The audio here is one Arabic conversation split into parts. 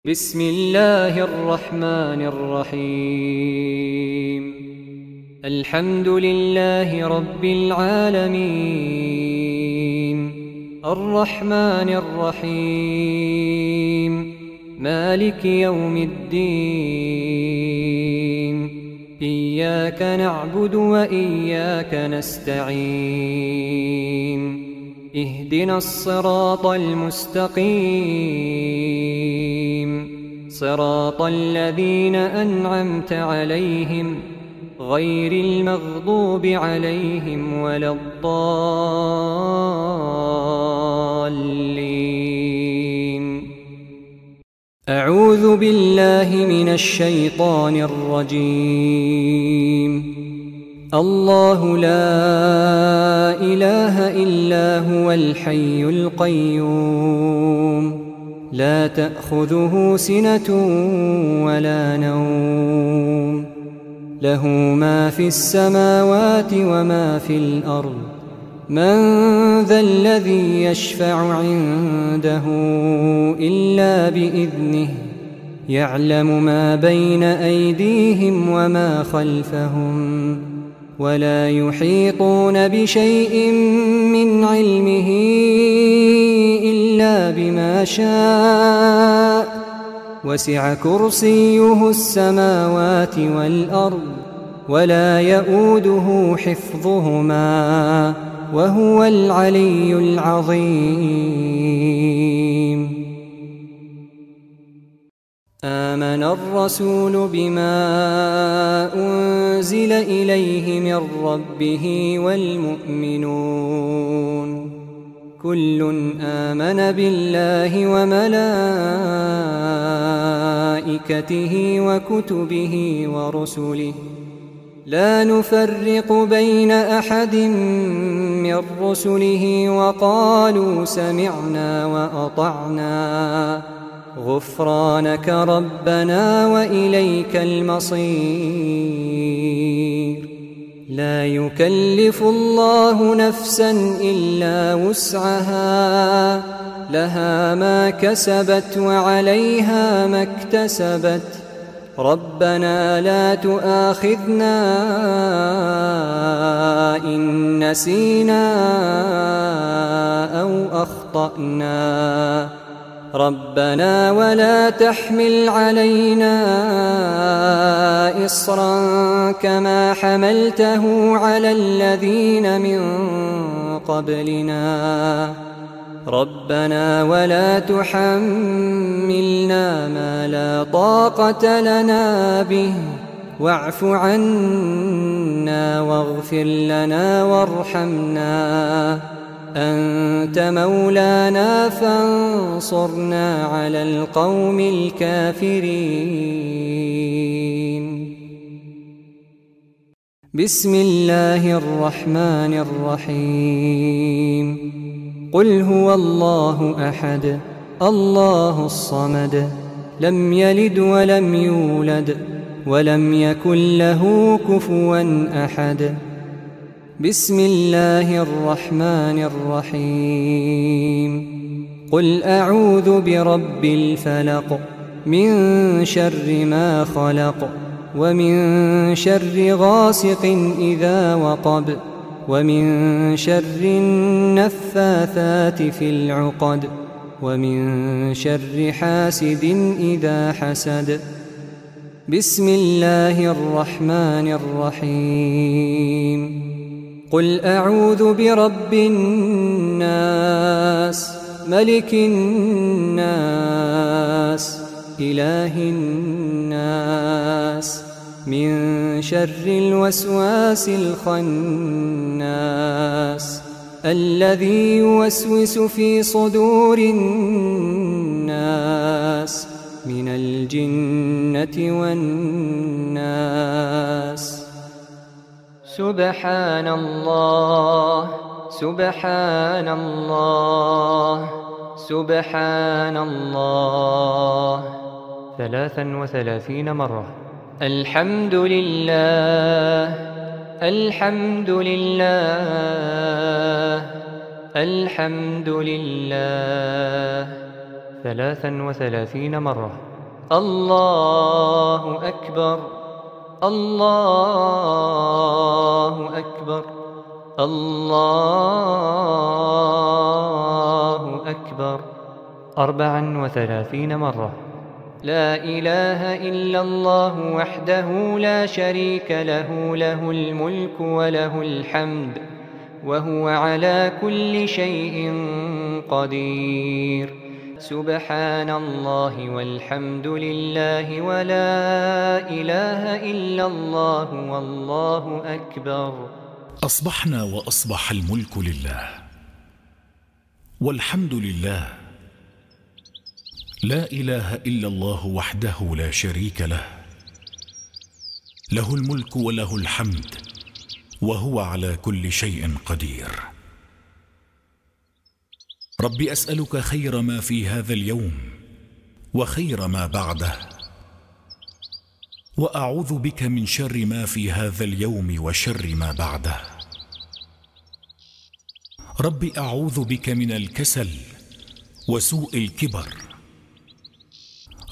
بسم الله الرحمن الرحيم. الحمد لله رب العالمين، الرحمن الرحيم، مالك يوم الدين. إياك نعبد وإياك نستعين، اهدنا الصراط المستقيم، صراط الذين أنعمت عليهم غير المغضوب عليهم ولا الضالين. أعوذ بالله من الشيطان الرجيم. الله لا إله إلا هو الحي القيوم، لا تأخذه سنة ولا نوم، له ما في السماوات وما في الأرض. من ذا الذي يشفع عنده إلا بإذنه، يعلم ما بين أيديهم وما خلفهم، ولا يحيطون بشيء من علمه إلا بما شاء، وسع كرسيه السماوات والأرض، ولا يئوده حفظهما، وهو العلي العظيم. آمن الرسول بما أنزل إليه من ربه والمؤمنون، كل آمن بالله وملائكته وكتبه ورسله، لا نفرق بين أحد من رسله، وقالوا سمعنا وأطعنا غفرانك ربنا وإليك المصير. لا يكلف الله نفسا إلا وسعها، لها ما كسبت وعليها ما اكتسبت. ربنا لا تؤاخذنا إن نسينا أو أخطأنا، ربنا ولا تحمل علينا إصرا كما حملته على الذين من قبلنا، ربنا ولا تحملنا ما لا طاقة لنا به، واعف عنا واغفر لنا وارحمنا، أنت مولانا فانصرنا على القوم الكافرين. بسم الله الرحمن الرحيم. قل هو الله أحد، الله الصمد، لم يلد ولم يولد ولم يكن له كفوا أحد. بسم الله الرحمن الرحيم. قل أعوذ برب الفلق، من شر ما خلق، ومن شر غاسق إذا وقب، ومن شر النفاثات في العقد، ومن شر حاسد إذا حسد. بسم الله الرحمن الرحيم. قل أعوذ برب الناس، ملك الناس، إله الناس، من شر الوسواس الخناس، الذي يوسوس في صدور الناس من الجنة والناس. سبحان الله، سبحان الله، سبحان الله 33 مرة. الحمد لله، الحمد لله، الحمد لله 33 مرة. الله أكبر الله أكبر الله أكبر 34 مرة. لا إله إلا الله وحده لا شريك له، له الملك وله الحمد وهو على كل شيء قدير. سبحان الله والحمد لله ولا إله إلا الله والله أكبر. أصبحنا وأصبح الملك لله والحمد لله، لا إله إلا الله وحده لا شريك له، له الملك وله الحمد وهو على كل شيء قدير. رب أسألك خير ما في هذا اليوم وخير ما بعده، وأعوذ بك من شر ما في هذا اليوم وشر ما بعده. رب أعوذ بك من الكسل وسوء الكبر.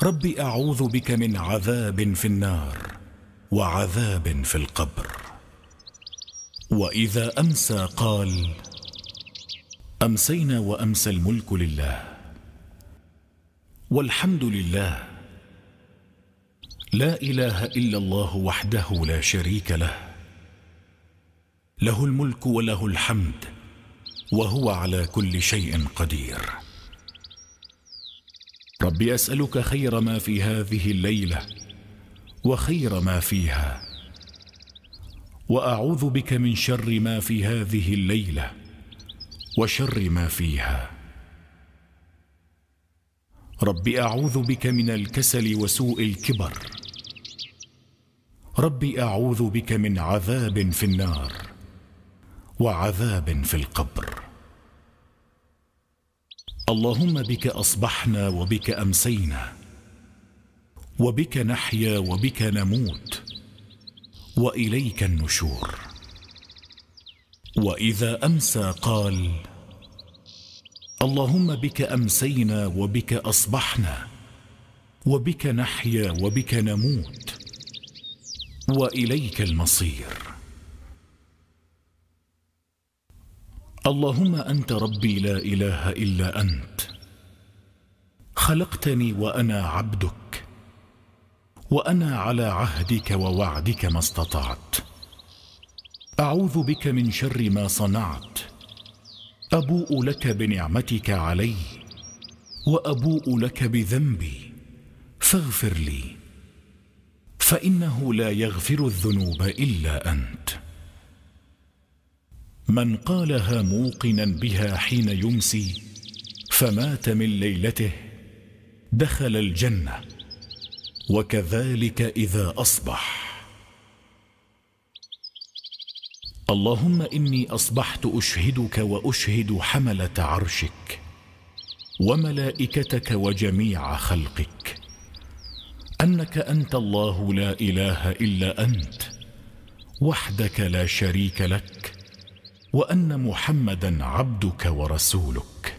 رب أعوذ بك من عذاب في النار وعذاب في القبر. وإذا أمسى قال: أمسينا وأمسى الملك لله والحمد لله، لا إله إلا الله وحده لا شريك له، له الملك وله الحمد وهو على كل شيء قدير. رب أسألك خير ما في هذه الليلة وخير ما فيها، وأعوذ بك من شر ما في هذه الليلة وشر ما فيها. رب أعوذ بك من الكسل وسوء الكبر. رب أعوذ بك من عذاب في النار وعذاب في القبر. اللهم بك أصبحنا وبك أمسينا، وبك نحيا وبك نموت، وإليك النشور. وإذا أمسى قال: اللهم بك أمسينا وبك أصبحنا، وبك نحيا وبك نموت، وإليك المصير. اللهم أنت ربي لا إله إلا أنت، خلقتني وأنا عبدك، وأنا على عهدك ووعدك ما استطعت. أعوذ بك من شر ما صنعت. أبوء لك بنعمتك علي وأبوء لك بذنبي، فاغفر لي، فإنه لا يغفر الذنوب إلا أنت. من قالها موقنا بها حين يمسي فمات من ليلته دخل الجنة، وكذلك إذا أصبح. اللهم إني أصبحت أشهدك وأشهد حملة عرشك وملائكتك وجميع خلقك أنك أنت الله لا إله إلا أنت وحدك لا شريك لك، وأن محمدا عبدك ورسولك.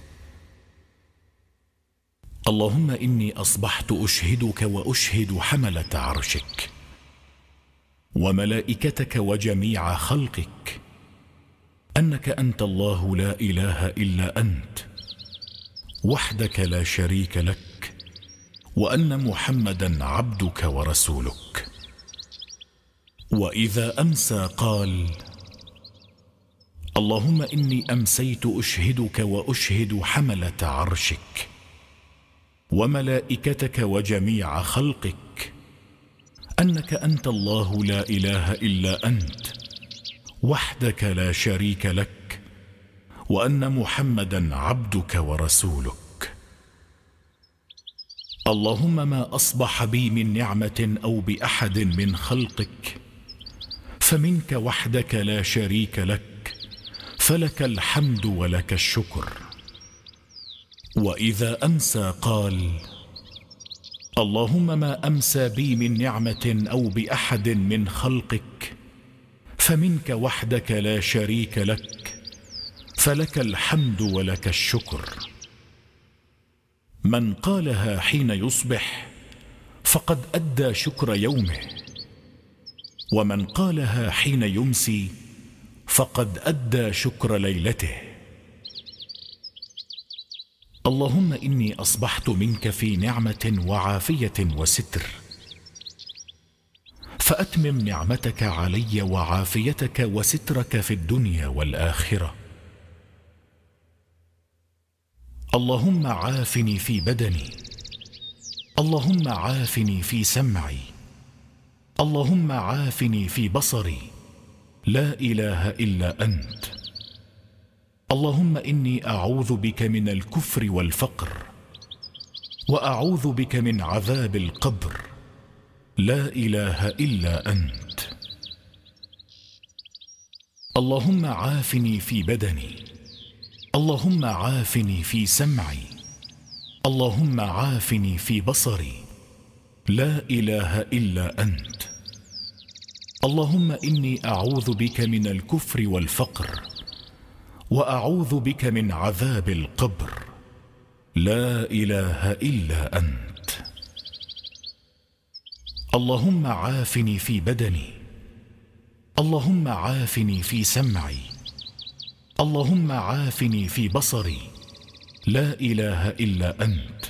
اللهم إني أصبحت أشهدك وأشهد حملة عرشك وملائكتك وجميع خلقك أنك أنت الله لا إله إلا أنت وحدك لا شريك لك، وأن محمدا عبدك ورسولك. وإذا أمسى قال: اللهم إني أمسيت أشهدك وأشهد حملة عرشك وملائكتك وجميع خلقك أنك أنت الله لا إله إلا أنت وحدك لا شريك لك، وأن محمدا عبدك ورسولك. اللهم ما أصبح بي من نعمة أو بأحد من خلقك فمنك وحدك لا شريك لك، فلك الحمد ولك الشكر. وإذا أمسى قال: اللهم ما أمسى بي من نعمة أو بأحد من خلقك فمنك وحدك لا شريك لك، فلك الحمد ولك الشكر. من قالها حين يصبح فقد أدى شكر يومه، ومن قالها حين يمسي فقد أدى شكر ليلته. اللهم إني أصبحت منك في نعمة وعافية وستر، فأتمم نعمتك علي وعافيتك وسترك في الدنيا والآخرة. اللهم عافني في بدني، اللهم عافني في سمعي، اللهم عافني في بصري، لا إله إلا أنت. اللهم إني أعوذ بك من الكفر والفقر، وأعوذ بك من عذاب القبر، لا إله إلا أنت. اللهم عافني في بدني، اللهم عافني في سمعي، اللهم عافني في بصري، لا إله إلا أنت. اللهم إني أعوذ بك من الكفر والفقر، وأعوذ بك من عذاب القبر، لا إله إلا أنت. اللهم عافني في بدني، اللهم عافني في سمعي، اللهم عافني في بصري، لا إله إلا أنت.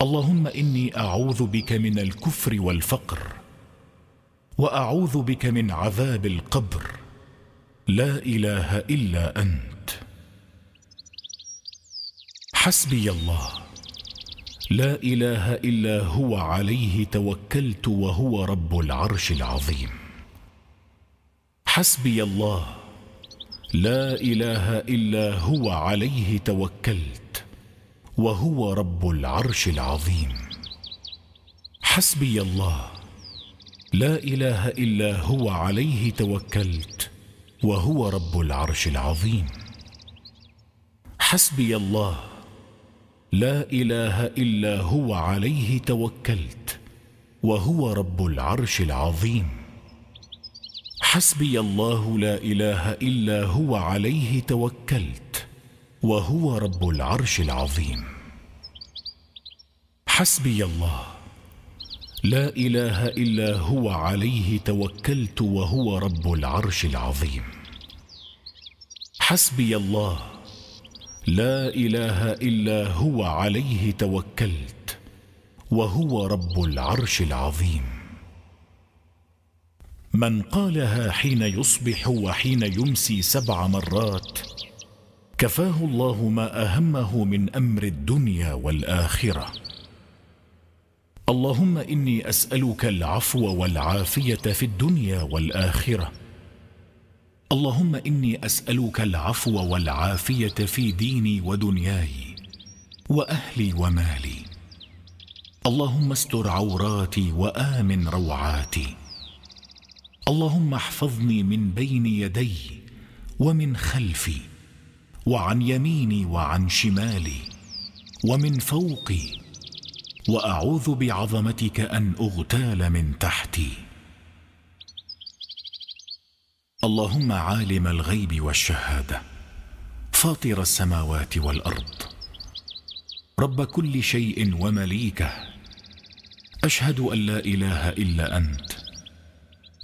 اللهم إني أعوذ بك من الكفر والفقر، وأعوذ بك من عذاب القبر، لا إله إلا أنت. حسبي الله، لا إله إلا هو، عليه توكلت وهو رب العرش العظيم. حسبي الله، لا إله إلا هو، عليه توكلت وهو رب العرش العظيم. حسبي الله، لا إله إلا هو، عليه توكلت وهو رب العرش العظيم. حسبي الله، لا إله إلا هو، عليه توكلت وهو رب العرش العظيم. حسبي الله، لا إله إلا هو، عليه توكلت وهو رب العرش العظيم. حسبي الله، لا إله إلا هو، عليه توكلت وهو رب العرش العظيم. حسبي الله، لا إله إلا هو، عليه توكلت وهو رب العرش العظيم. من قالها حين يصبح وحين يمسي 7 مرات كفاه الله ما أهمه من أمر الدنيا والآخرة. اللهم إني أسألك العفو والعافية في الدنيا والآخرة. اللهم إني أسألك العفو والعافية في ديني ودنياي وأهلي ومالي. اللهم استر عوراتي وآمن روعاتي. اللهم احفظني من بين يدي ومن خلفي، وعن يميني وعن شمالي، ومن فوقي، وأعوذ بعظمتك أن أغتال من تحتي. اللهم عالم الغيب والشهادة، فاطر السماوات والأرض، رب كل شيء ومليكه، أشهد أن لا إله إلا أنت.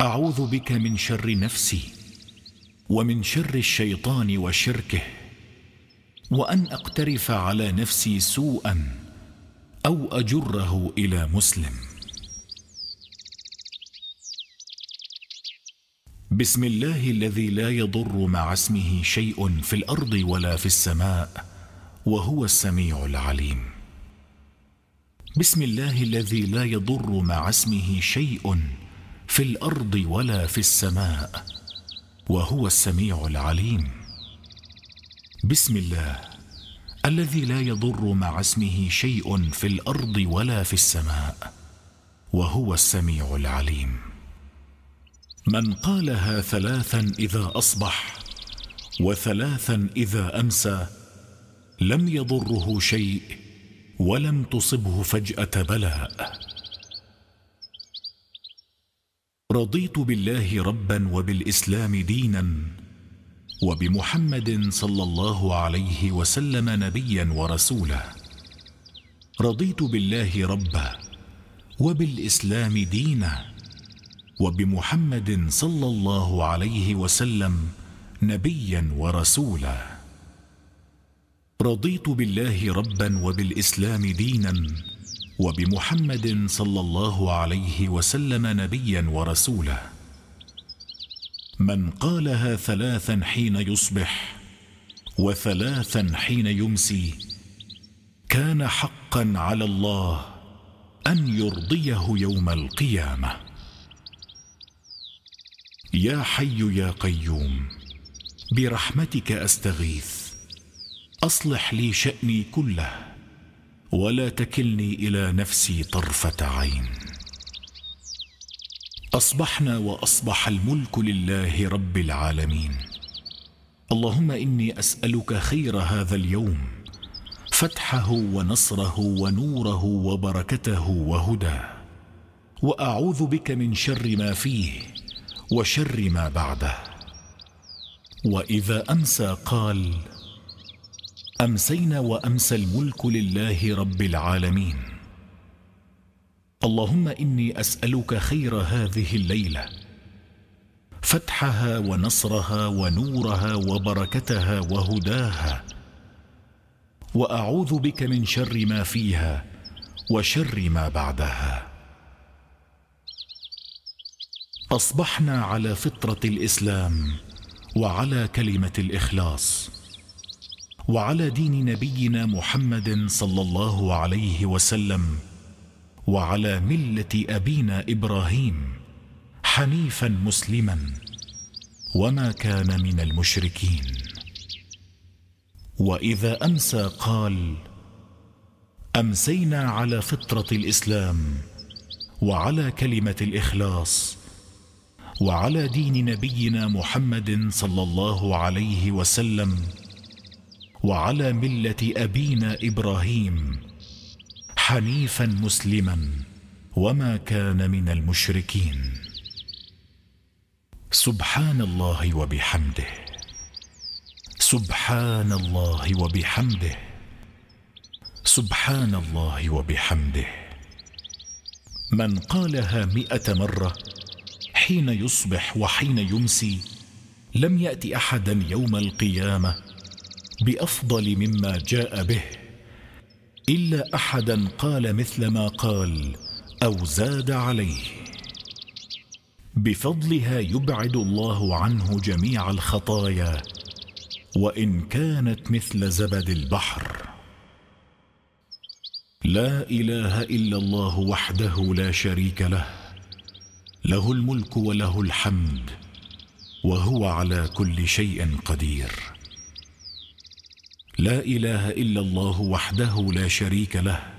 أعوذ بك من شر نفسي ومن شر الشيطان وشركه، وأن أقترف على نفسي سوءا أو أجره إلى مسلم. بسم الله الذي لا يضر مع اسمه شيء في الأرض ولا في السماء وهو السميع العليم. بسم الله الذي لا يضر مع اسمه شيء في الأرض ولا في السماء وهو السميع العليم. بسم الله الذي لا يضر مع اسمه شيء في الأرض ولا في السماء وهو السميع العليم. من قالها 3 إذا أصبح و3 إذا أمسى لم يضره شيء ولم تصبه فجأة بلاء. رضيت بالله ربا وبالإسلام دينا وبمحمد صلى الله عليه وسلم نبيا ورسولا. رضيت بالله ربا وبالإسلام دينا، وبمحمد صلى الله عليه وسلم نبيا ورسولا. رضيت بالله ربا وبالإسلام دينا وبمحمد صلى الله عليه وسلم نبيا ورسولا. من قالها 3 حين يصبح و3 حين يمسي كان حقا على الله أن يرضيه يوم القيامة. يا حي يا قيوم برحمتك أستغيث، أصلح لي شأني كله ولا تكلني إلى نفسي طرفة عين. أصبحنا وأصبح الملك لله رب العالمين. اللهم إني أسألك خير هذا اليوم، فتحه ونصره ونوره وبركته وهداه، وأعوذ بك من شر ما فيه وشر ما بعده. وإذا أمسى قال: أمسينا وأمسى الملك لله رب العالمين. اللهم إني أسألك خير هذه الليلة، فتحها ونصرها ونورها وبركتها وهداها، وأعوذ بك من شر ما فيها وشر ما بعدها. أصبحنا على فطرة الإسلام وعلى كلمة الإخلاص وعلى دين نبينا محمد صلى الله عليه وسلم وعلى ملة أبينا إبراهيم حنيفا مسلما وما كان من المشركين. وإذا أمسى قال: أمسينا على فطرة الإسلام وعلى كلمة الإخلاص وعلى دين نبينا محمد صلى الله عليه وسلم وعلى ملة أبينا إبراهيم حنيفا مسلما وما كان من المشركين. سبحان الله وبحمده، سبحان الله وبحمده، سبحان الله وبحمده. من قالها 100 مرة حين يصبح وحين يمسي لم يأت أحدا يوم القيامة بأفضل مما جاء به، إلا أحدا قال مثل ما قال أو زاد عليه. بفضلها يبعد الله عنه جميع الخطايا وإن كانت مثل زبد البحر. لا إله إلا الله وحده لا شريك له، له الملك وله الحمد وهو على كل شيء قدير. لا إله إلا الله وحده لا شريك له،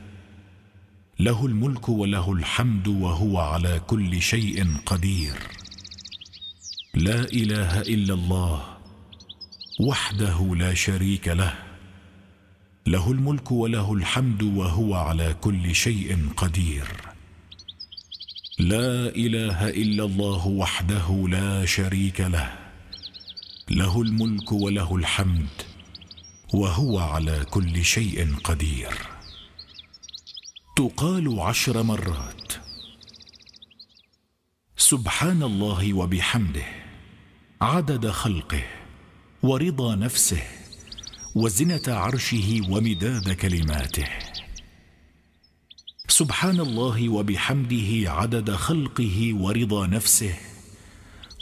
له الملك وله الحمد وهو على كل شيء قدير. لا إله إلا الله وحده لا شريك له، له الملك وله الحمد وهو على كل شيء قدير. لا إله إلا الله وحده لا شريك له، له الملك وله الحمد وهو على كل شيء قدير. تقال 10 مرات. سبحان الله وبحمده عدد خلقه ورضا نفسه وزنة عرشه ومداد كلماته. سبحان الله وبحمده عدد خلقه ورضا نفسه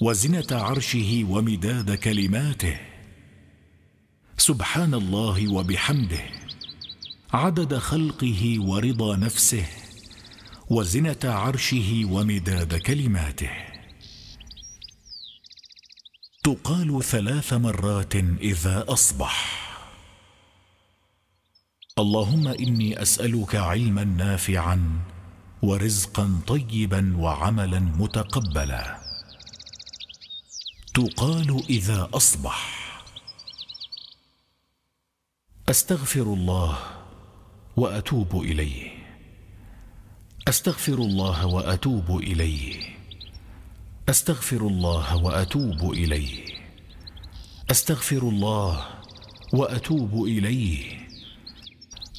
وزنة عرشه ومداد كلماته. سبحان الله وبحمده عدد خلقه ورضا نفسه وزنة عرشه ومداد كلماته. تقال 3 مرات إذا أصبح. اللهم إني أسألك علما نافعا ورزقا طيبا وعملا متقبلا. تقال إذا أصبح. أستغفر الله وأتوب إليه، أستغفر الله وأتوب إليه، أستغفر الله وأتوب إليه، أستغفر الله وأتوب إليه،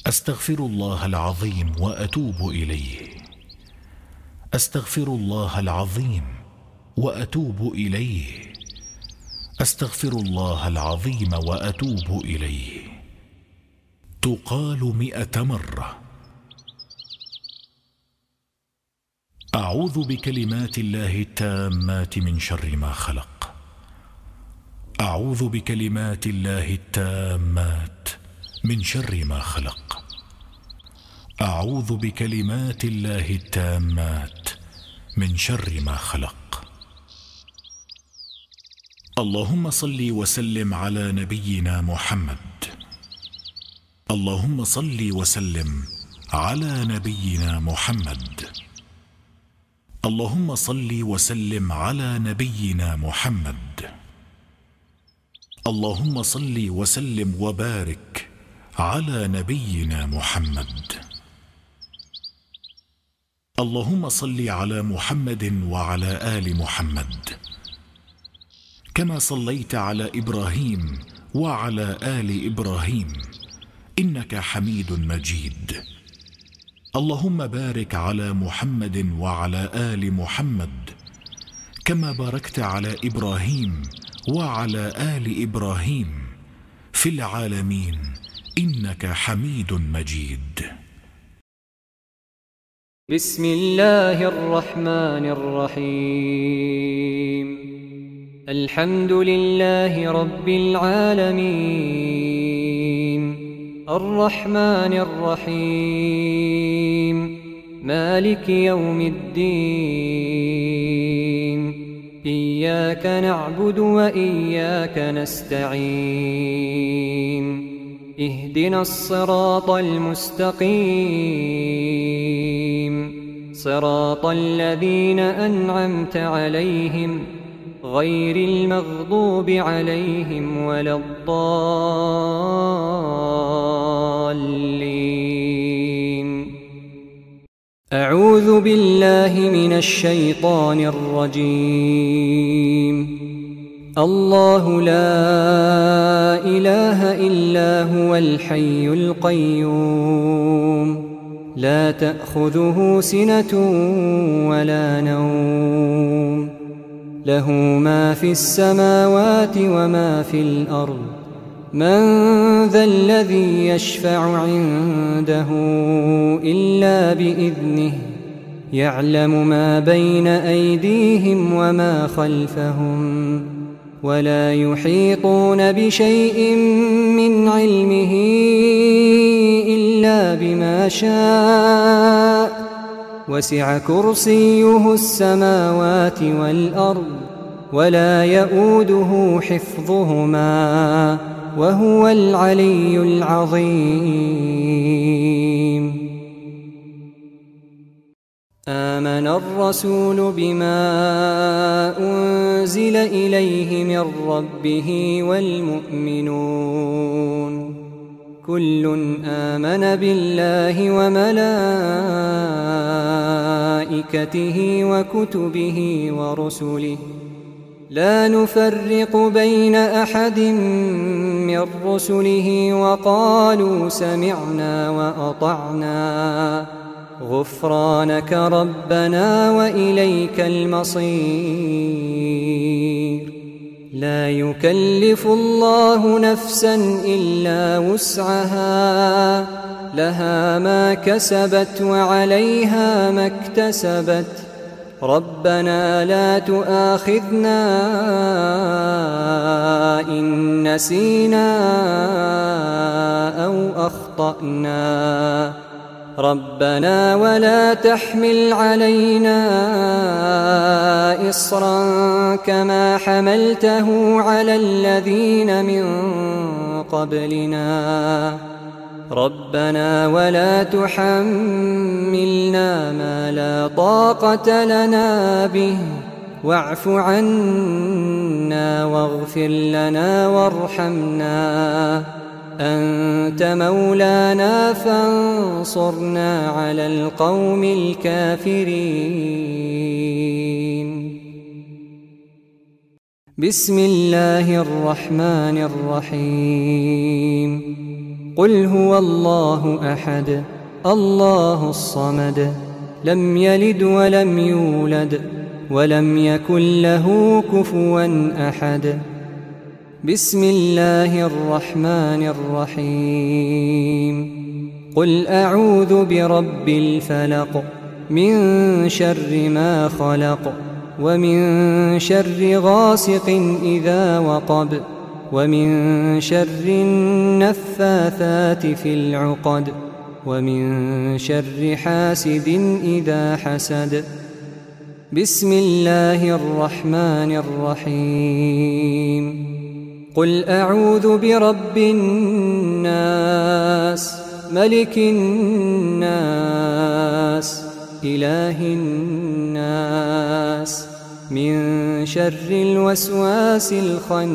أستغفر الله العظيم وأتوب إليه. أستغفر الله العظيم وأتوب إليه. أستغفر الله العظيم وأتوب إليه. تقال 100 مرة. أعوذ بكلمات الله التامات من شر ما خلق. أعوذ بكلمات الله التامات من شر ما خلق. أعوذ بكلمات الله التامات من شر ما خلق. اللهم صل وسلم على نبينا محمد. اللهم صل وسلم على نبينا محمد. اللهم صل وسلم على نبينا محمد. اللهم صل وسلم وبارك على نبينا محمد. اللهم صل على محمد وعلى آل محمد كما صليت على إبراهيم وعلى آل إبراهيم إنك حميد مجيد. اللهم بارك على محمد وعلى آل محمد كما باركت على إبراهيم وعلى آل إبراهيم في العالمين إنك حميد مجيد. بسم الله الرحمن الرحيم. الحمد لله رب العالمين الرحمن الرحيم مالك يوم الدين. إياك نعبد وإياك نستعين. اهدنا الصراط المستقيم صراط الذين أنعمت عليهم غير المغضوب عليهم ولا الضالين. أعوذ بالله من الشيطان الرجيم. الله لا إله إلا هو الحي القيوم لا تأخذه سنة ولا نوم له ما في السماوات وما في الأرض. من ذا الذي يشفع عنده إلا بإذنه يعلم ما بين أيديهم وما خلفهم ولا يحيطون بشيء من علمه إلا بما شاء. وسع كرسيه السماوات والأرض ولا يؤوده حفظهما وهو العلي العظيم. آمن الرسول بما أنزل إليه من ربه والمؤمنون كل آمن بالله وملائكته وكتبه ورسله لا نفرق بين أحد من رسله وقالوا سمعنا وأطعنا غفرانك ربنا وإليك المصير. لا يكلف الله نفسا إلا وسعها لها ما كسبت وعليها ما اكتسبت. ربنا لا تؤاخذنا إن نسينا أو أخطأنا. ربنا ولا تحمل علينا إصرا كما حملته على الذين من قبلنا. ربنا ولا تحملنا ما لا طاقة لنا به واعف عنا واغفر لنا وارحمنا أنت مولانا فانصرنا على القوم الكافرين. بسم الله الرحمن الرحيم. قل هو الله أحد الله الصمد لم يلد ولم يولد ولم يكن له كفوا أحد. بسم الله الرحمن الرحيم. قل أعوذ برب الفلق من شر ما خلق ومن شر غاسق إذا وقب ومن شر النفاثات في العقد ومن شر حاسد إذا حسد. بسم الله الرحمن الرحيم. قل أعوذ برب الناس ملك الناس إله الناس من شر الوسواس الخناس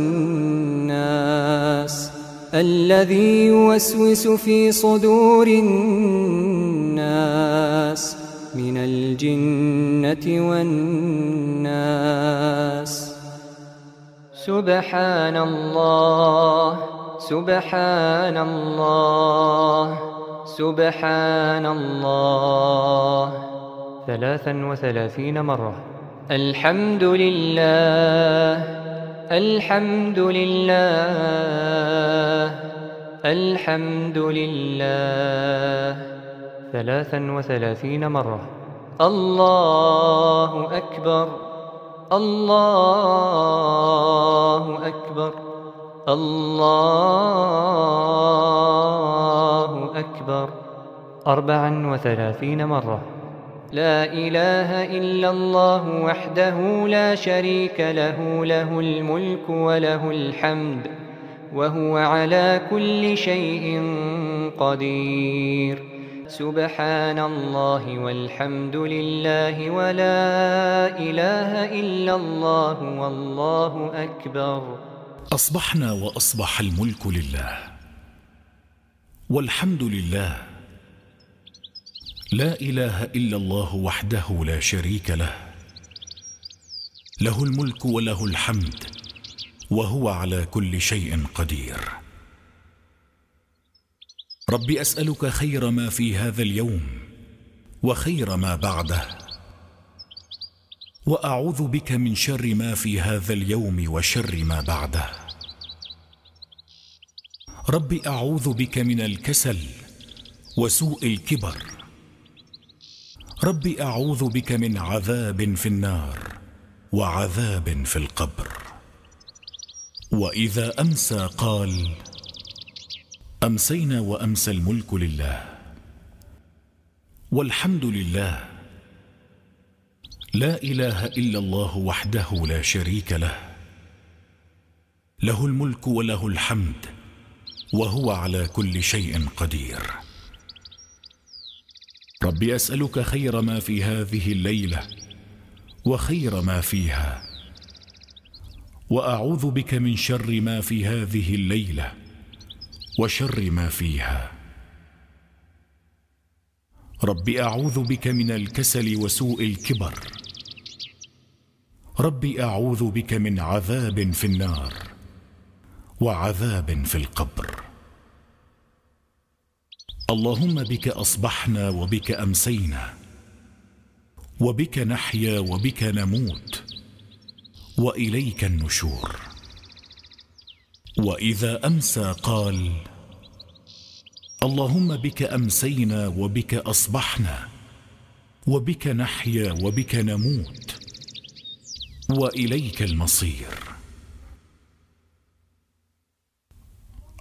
الذي يوسوس في صدور الناس من الجنة والناس. سبحان الله سبحان الله سبحان الله 33 مرة. الحمد لله الحمد لله الحمد لله 33 مرة. الله أكبر الله أكبر الله أكبر 34 مرة. لا إله إلا الله وحده لا شريك له له الملك وله الحمد وهو على كل شيء قدير. سبحان الله والحمد لله ولا إله إلا الله والله أكبر. أصبحنا وأصبح الملك لله والحمد لله. لا إله إلا الله وحده لا شريك له له الملك وله الحمد وهو على كل شيء قدير. رب أسألك خير ما في هذا اليوم وخير ما بعده، وأعوذ بك من شر ما في هذا اليوم وشر ما بعده. رب أعوذ بك من الكسل وسوء الكبر. رب أعوذ بك من عذاب في النار وعذاب في القبر. وإذا أمسى قال: أمسينا وأمسى الملك لله والحمد لله. لا إله إلا الله وحده لا شريك له له الملك وله الحمد وهو على كل شيء قدير. رب أسألك خير ما في هذه الليلة وخير ما فيها، وأعوذ بك من شر ما في هذه الليلة وشر ما فيها. رب أعوذ بك من الكسل وسوء الكبر. رب أعوذ بك من عذاب في النار وعذاب في القبر. اللهم بك أصبحنا وبك أمسينا وبك نحيا وبك نموت وإليك النشور. وإذا أمسى قال: اللهم بك أمسينا وبك أصبحنا وبك نحيا وبك نموت وإليك المصير.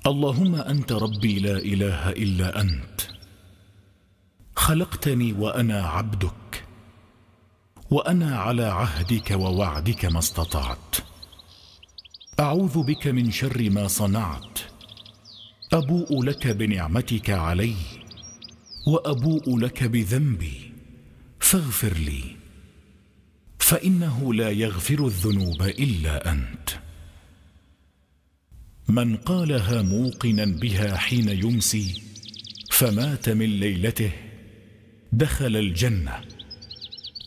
اللهم أنت ربي لا إله إلا أنت، خلقتني وأنا عبدك، وأنا على عهدك ووعدك ما استطعت. أعوذ بك من شر ما صنعت. أبوء لك بنعمتك علي وأبوء لك بذنبي فاغفر لي، فإنه لا يغفر الذنوب إلا أنت. من قالها موقنا بها حين يمسي فمات من ليلته دخل الجنة،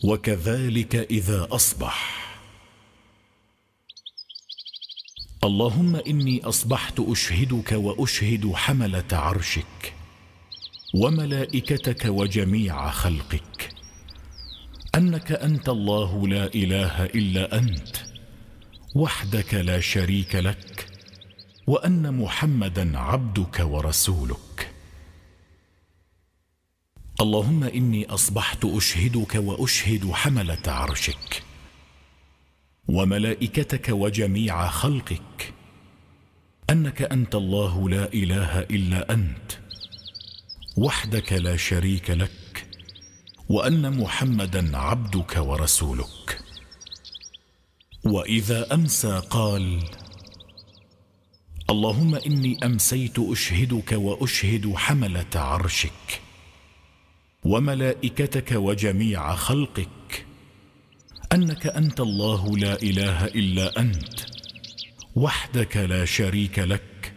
وكذلك إذا أصبح. اللهم إني أصبحت أشهدك وأشهد حملة عرشك وملائكتك وجميع خلقك أنك أنت الله لا إله إلا أنت وحدك لا شريك لك، وأن محمدا عبدك ورسولك. اللهم إني أصبحت أشهدك وأشهد حملة عرشك وملائكتك وجميع خلقك أنك أنت الله لا إله إلا أنت وحدك لا شريك لك، وأن محمدا عبدك ورسولك. وإذا أمسى قال: اللهم إني أمسيت أشهدك وأشهد حملة عرشك وملائكتك وجميع خلقك أنك أنت الله لا إله إلا أنت وحدك لا شريك لك،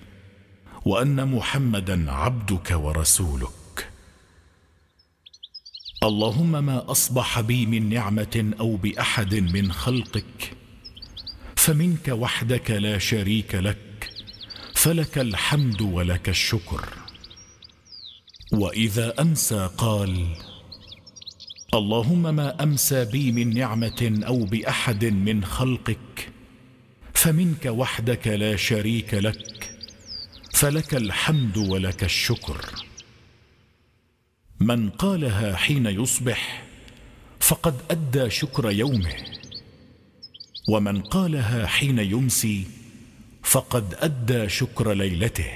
وأن محمدا عبدك ورسولك. اللهم ما أصبح بي من نعمة أو بأحد من خلقك فمنك وحدك لا شريك لك، فلك الحمد ولك الشكر. وإذا أمسى قال: اللهم ما أمسى بي من نعمة أو بأحد من خلقك فمنك وحدك لا شريك لك، فلك الحمد ولك الشكر. من قالها حين يصبح فقد أدى شكر يومه، ومن قالها حين يمسي فقد أدى شكر ليلته.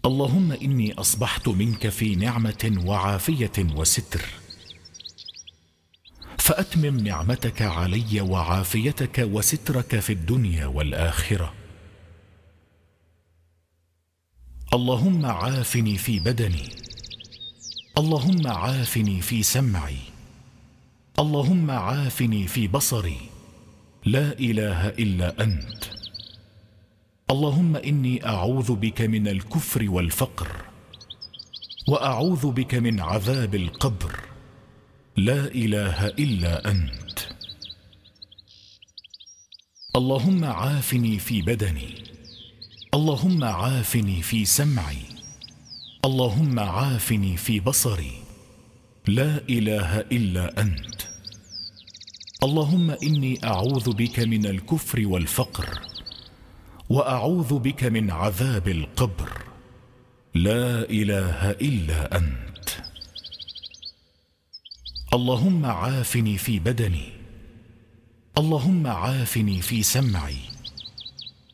اللهم إني أصبحت منك في نعمة وعافية وستر، فأتمم نعمتك علي وعافيتك وسترك في الدنيا والآخرة. اللهم عافني في بدني، اللهم عافني في سمعي، اللهم عافني في بصري، لا إله إلا أنت. اللهم إني أعوذ بك من الكفر والفقر، وأعوذ بك من عذاب القبر، لا إله إلا أنت. اللهم عافني في بدني، اللهم عافني في سمعي، اللهم عافني في بصري، لا إله إلا أنت. اللهم إني أعوذ بك من الكفر والفقر، وأعوذ بك من عذاب القبر، لا إله إلا أنت. اللهم عافني في بدني، اللهم عافني في سمعي،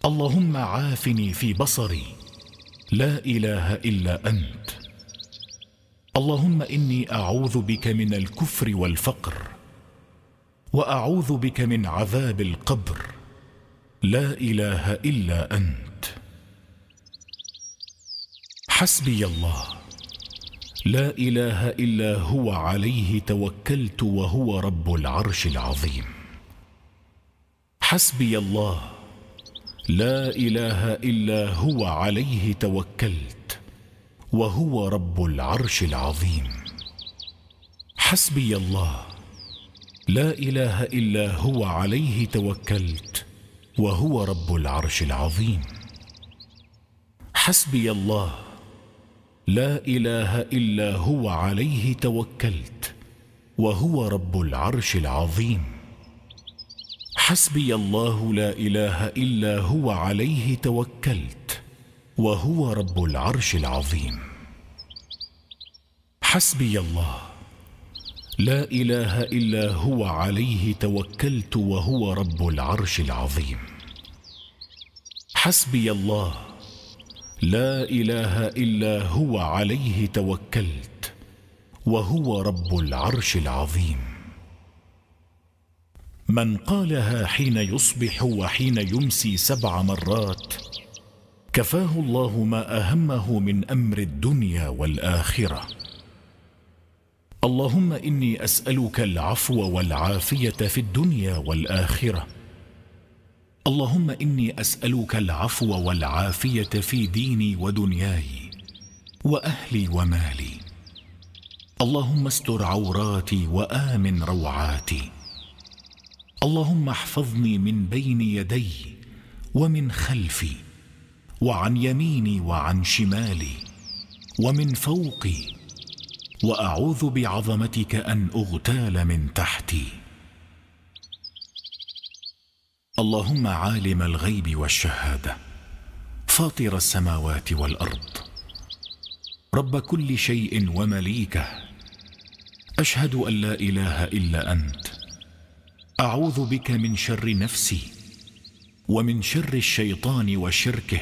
اللهم عافني في بصري، لا إله إلا أنت. اللهم إني أعوذ بك من الكفر والفقر، وأعوذ بك من عذاب القبر، لا إله إلا أنت. حسبي الله لا إله إلا هو عليه توكلت وهو رب العرش العظيم. حسبي الله لا إله إلا هو عليه توكلت وهو رب العرش العظيم. حسبي الله لا إله إلا هو عليه توكلت وهو رب العرش العظيم. حسبي الله لا إله إلا هو عليه توكلت وهو رب العرش العظيم. حسبي الله لا إله إلا هو عليه توكلت وهو رب العرش العظيم. حسبي الله لا إله إلا هو عليه توكلت وهو رب العرش العظيم. حسبي الله لا إله إلا هو عليه توكلت وهو رب العرش العظيم. من قالها حين يصبح وحين يمسي 7 مرات كفاه الله ما أهمه من أمر الدنيا والآخرة. اللهم إني أسألك العفو والعافية في الدنيا والآخرة. اللهم إني أسألك العفو والعافية في ديني ودنياي وأهلي ومالي. اللهم استر عوراتي وآمن روعاتي. اللهم احفظني من بين يدي ومن خلفي وعن يميني وعن شمالي ومن فوقي وأعوذ بعظمتك أن أغتال من تحتي. اللهم عالم الغيب والشهادة، فاطر السماوات والأرض، رب كل شيء ومليكه، أشهد أن لا إله إلا أنت، أعوذ بك من شر نفسي ومن شر الشيطان وشركه،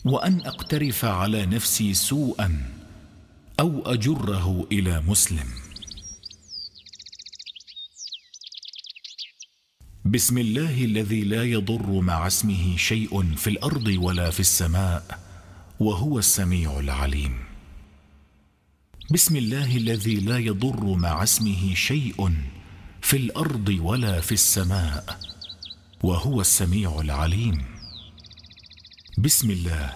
وأن أقترف على نفسي سوءا أو أجره إلى مسلم. بسم الله الذي لا يضر مع اسمه شيء في الأرض ولا في السماء وهو السميع العليم. بسم الله الذي لا يضر مع اسمه شيء في الأرض ولا في السماء وهو السميع العليم. بسم الله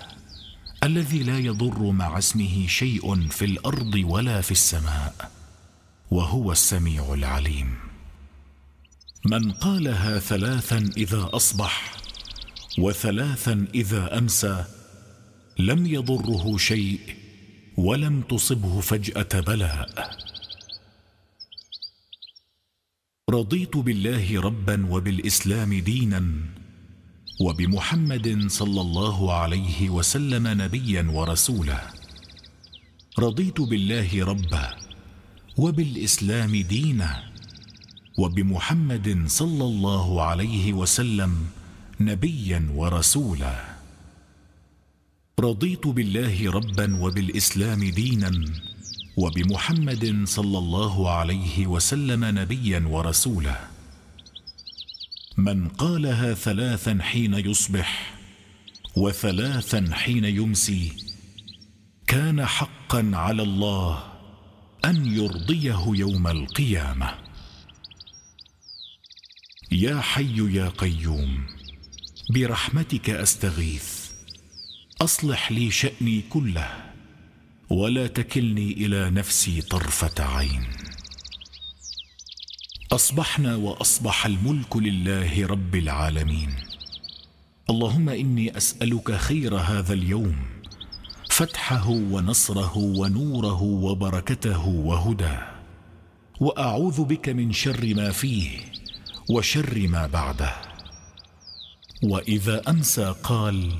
الذي لا يضر مع اسمه شيء في الأرض ولا في السماء وهو السميع العليم. من قالها 3 إذا أصبح و3 إذا أمسى لم يضره شيء ولم تصبه فجأة بلاء. رضيت بالله ربا وبالإسلام دينا وبمحمد صلى الله عليه وسلم نبيا ورسولا. رضيت بالله ربا وبالإسلام دينا وبمحمد صلى الله عليه وسلم نبيا ورسولا. رضيت بالله ربا وبالإسلام دينا وبمحمد صلى الله عليه وسلم نبيا ورسولا. من قالها 3 حين يصبح و3 حين يمسي كان حقا على الله أن يرضيه يوم القيامة. يا حي يا قيوم برحمتك أستغيث، أصلح لي شأني كله ولا تكلني إلى نفسي طرفة عين. أصبحنا وأصبح الملك لله رب العالمين. اللهم إني أسألك خير هذا اليوم، فتحه ونصره ونوره وبركته وهداه، وأعوذ بك من شر ما فيه وشر ما بعده. وإذا أمسى قال: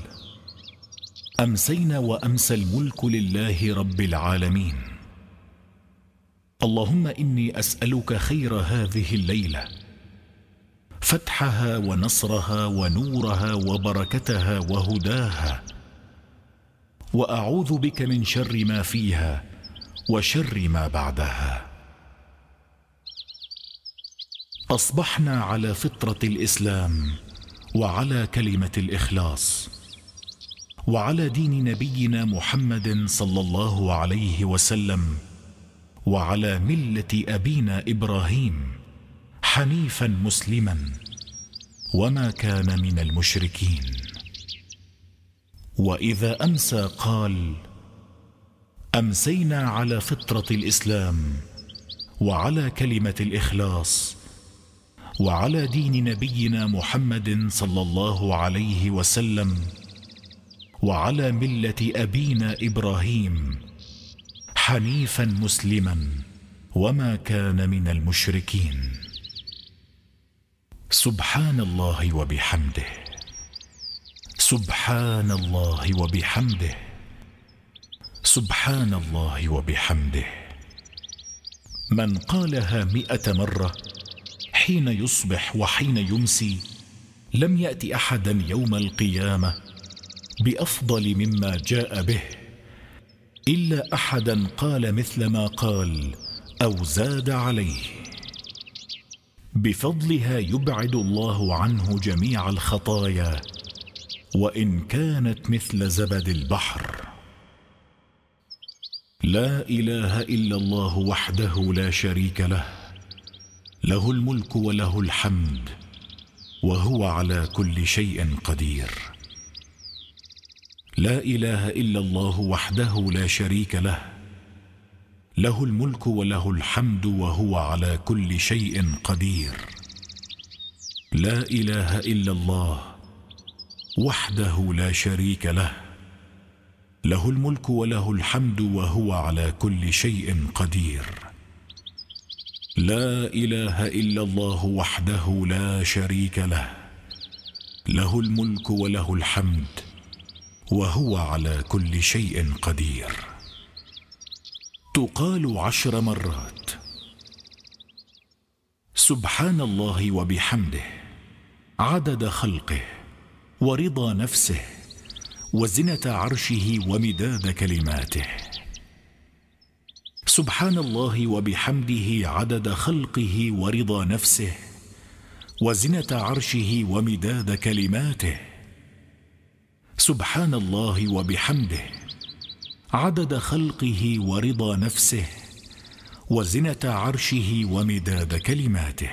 أمسينا وأمسى الملك لله رب العالمين. اللهم إني أسألك خير هذه الليلة، فتحها ونصرها ونورها وبركتها وهداها، وأعوذ بك من شر ما فيها وشر ما بعدها. أصبحنا على فطرة الإسلام وعلى كلمة الإخلاص وعلى دين نبينا محمد صلى الله عليه وسلم وعلى ملة أبينا إبراهيم حنيفا مسلما وما كان من المشركين. وإذا أمسى قال: أمسينا على فطرة الإسلام وعلى كلمة الإخلاص وعلى دين نبينا محمد صلى الله عليه وسلم وعلى ملة أبينا إبراهيم حنيفا مسلما وما كان من المشركين. سبحان الله وبحمده، سبحان الله وبحمده، سبحان الله وبحمده. من قالها 100 مرة حين يصبح وحين يمسي لم يأت أحدا يوم القيامة بأفضل مما جاء به إلا أحدا قال مثل ما قال أو زاد عليه. بفضلها يبعد الله عنه جميع الخطايا وإن كانت مثل زبد البحر. لا إله إلا الله وحده لا شريك له، له الملك وله الحمد وهو على كل شيء قدير. لا إله إلا الله وحده لا شريك له، له الملك وله الحمد وهو على كل شيء قدير. لا إله إلا الله وحده لا شريك له، له الملك وله الحمد وهو على كل شيء قدير. لا إله إلا الله وحده لا شريك له، له الملك وله الحمد وهو على كل شيء قدير. تقال 10 مرات. سبحان الله وبحمده عدد خلقه ورضا نفسه وزنة عرشه ومداد كلماته. سبحان الله وبحمده عدد خلقه ورضا نفسه وزنة عرشه ومداد كلماته. سبحان الله وبحمده عدد خلقه ورضا نفسه وزنة عرشه ومداد كلماته.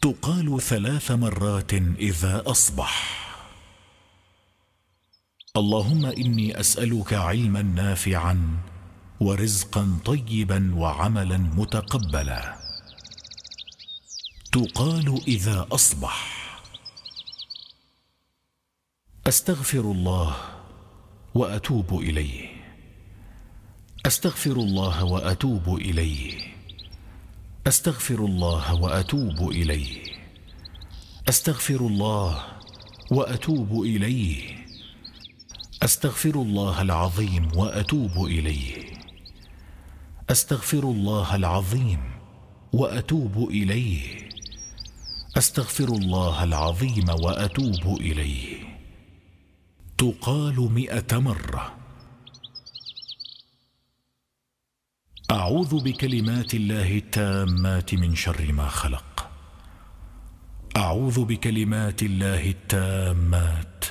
تقال 3 مرات إذا أصبح. اللهم إني أسألك علما نافعا ورزقا طيبا وعملا متقبلا. تقال إذا أصبح. أستغفر الله وأتوب إليه. أستغفر الله وأتوب إليه. أستغفر الله وأتوب إليه. أستغفر الله وأتوب إليه. أستغفر الله العظيم وأتوب إليه. أستغفر الله العظيم وأتوب إليه. أستغفر الله العظيم وأتوب إليه. تقال 100 مرة. أعوذ بكلمات الله التامات من شر ما خلق. أعوذ بكلمات الله التامات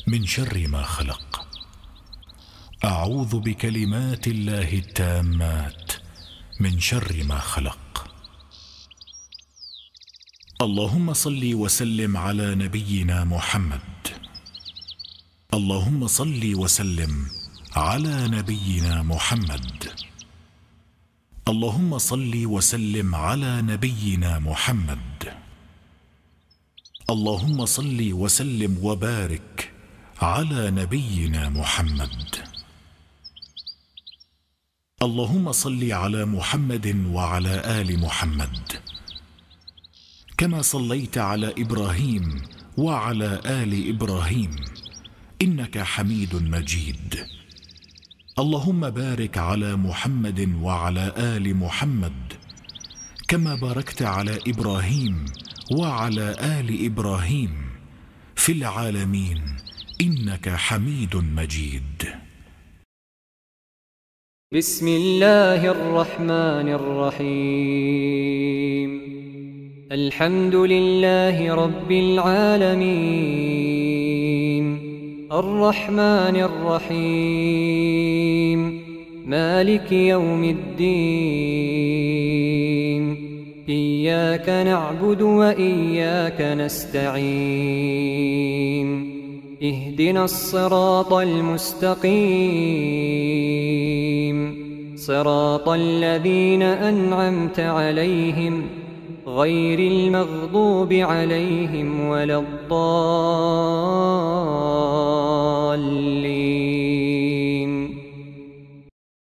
من شر ما خلق. أعوذ بكلمات الله التامات من شر ما خلق. اللهم صل وسلم على نبينا محمد. اللهم صل وسلم على نبينا محمد. اللهم صل وسلم على نبينا محمد. اللهم صل وسلم وبارك على نبينا محمد. اللهم صل على محمد وعلى آل محمد كما صليت على إبراهيم وعلى آل إبراهيم إنك حميد مجيد. اللهم بارك على محمد وعلى آل محمد كما باركت على إبراهيم وعلى آل إبراهيم في العالمين إنك حميد مجيد. بسم الله الرحمن الرحيم. الحمد لله رب العالمين الرحمن الرحيم مالك يوم الدين. إياك نعبد وإياك نستعين. اهدنا الصراط المستقيم صراط الذين أنعمت عليهم غير المغضوب عليهم ولا الضالين.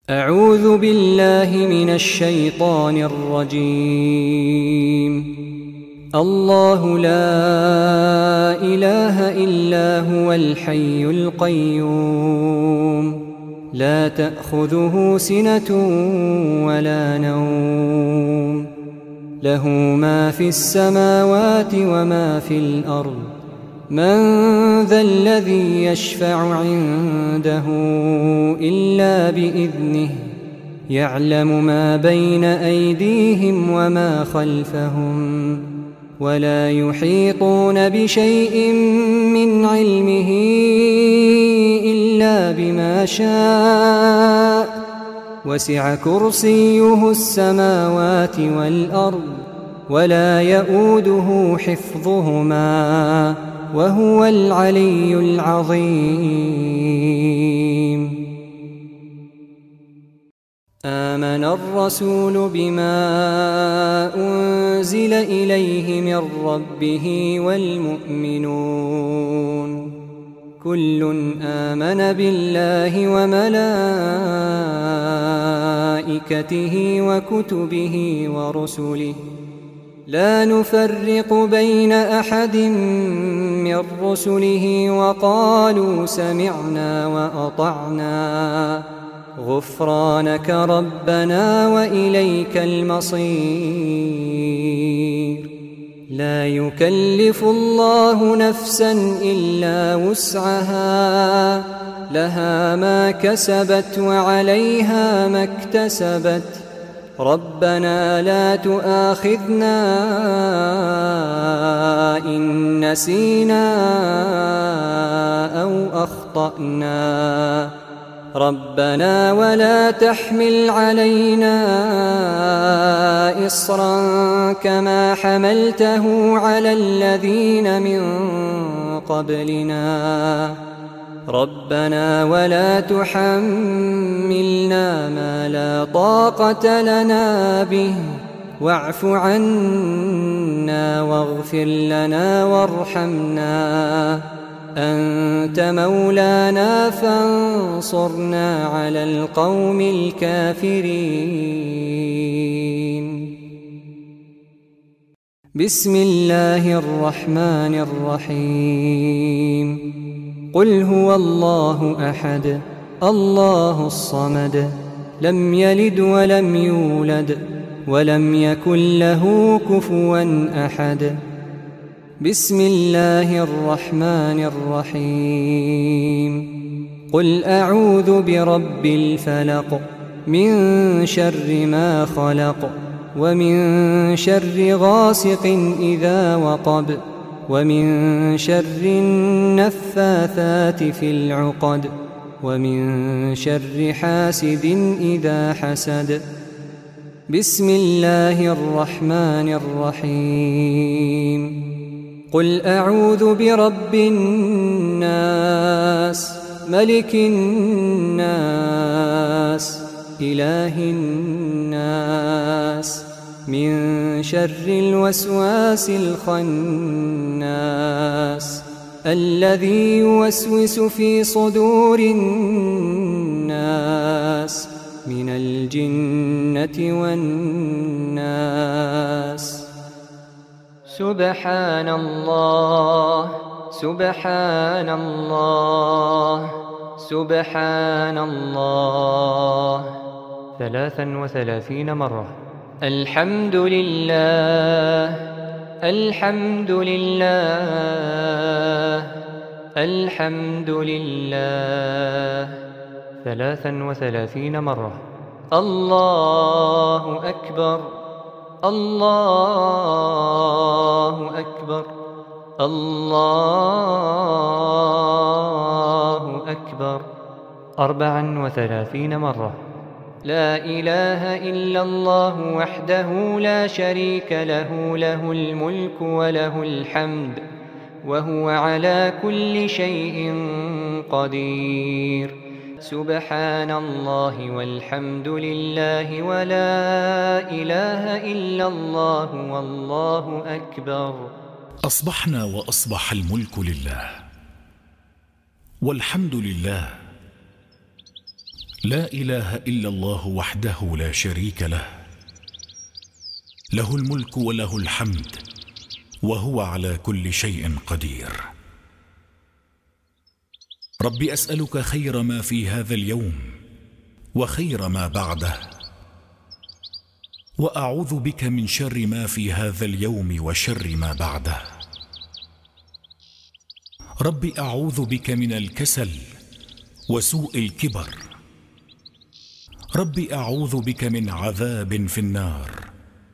أعوذ بالله من الشيطان الرجيم. الله لا إله إلا هو الحي القيوم لا تأخذه سنة ولا نوم له ما في السماوات وما في الأرض. من ذا الذي يشفع عنده إلا بإذنه يعلم ما بين أيديهم وما خلفهم ولا يحيطون بشيء من علمه إلا بما شاء. وسع كرسيه السماوات والأرض ولا يؤوده حفظهما وهو العلي العظيم. آمن الرسول بما أنزل إليه من ربه والمؤمنون كل آمن بالله وملائكته وكتبه ورسله لا نفرق بين أحد من رسله وقالوا سمعنا وأطعنا غفرانك ربنا وإليك المصير. لا يكلف الله نفسا إلا وسعها لها ما كسبت وعليها ما اكتسبت ربنا لا تؤاخذنا إن نسينا أو أخطأنا ربنا ولا تحمل علينا إصرا كما حملته على الذين من قبلنا ربنا ولا تحملنا ما لا طاقة لنا به واعف عنا واغفر لنا وارحمنا أنت مولانا فانصرنا على القوم الكافرين. بسم الله الرحمن الرحيم. قل هو الله أحد الله الصمد لم يلد ولم يولد ولم يكن له كفوا أحد. بسم الله الرحمن الرحيم. قل أعوذ برب الفلق من شر ما خلق ومن شر غاسق إذا وقب ومن شر النفاثات في العقد ومن شر حاسد إذا حسد. بسم الله الرحمن الرحيم. قل أعوذ برب الناس ملك الناس إله الناس من شر الوسواس الخناس الذي يوسوس في صدور الناس من الجنة والناس. سبحان الله سبحان الله سبحان الله 33 مرة. الحمد لله الحمد لله الحمد لله 33 مرة. الله أكبر الله أكبر الله أكبر 34 مرة. لا إله إلا الله وحده لا شريك له له الملك وله الحمد وهو على كل شيء قدير. سبحان الله والحمد لله ولا إله إلا الله والله أكبر. أصبحنا وأصبح الملك لله والحمد لله. لا إله إلا الله وحده لا شريك له له الملك وله الحمد وهو على كل شيء قدير. رب أسألك خير ما في هذا اليوم وخير ما بعده وأعوذ بك من شر ما في هذا اليوم وشر ما بعده. رب أعوذ بك من الكسل وسوء الكبر. رب أعوذ بك من عذاب في النار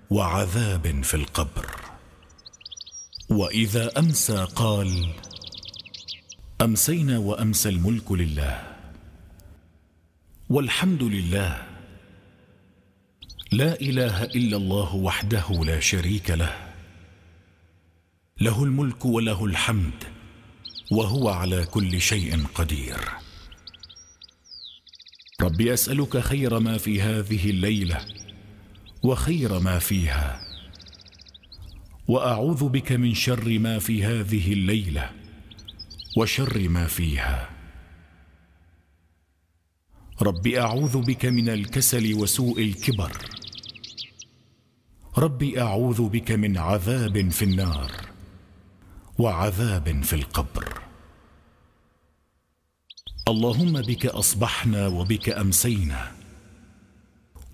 وعذاب في القبر. وإذا أمسى قال أمسينا وأمسى الملك لله والحمد لله. لا إله إلا الله وحده لا شريك له له الملك وله الحمد وهو على كل شيء قدير. رب أسألك خير ما في هذه الليلة وخير ما فيها وأعوذ بك من شر ما في هذه الليلة وشر ما فيها. رب أعوذ بك من الكسل وسوء الكبر. رب أعوذ بك من عذاب في النار وعذاب في القبر. اللهم بك أصبحنا وبك أمسينا،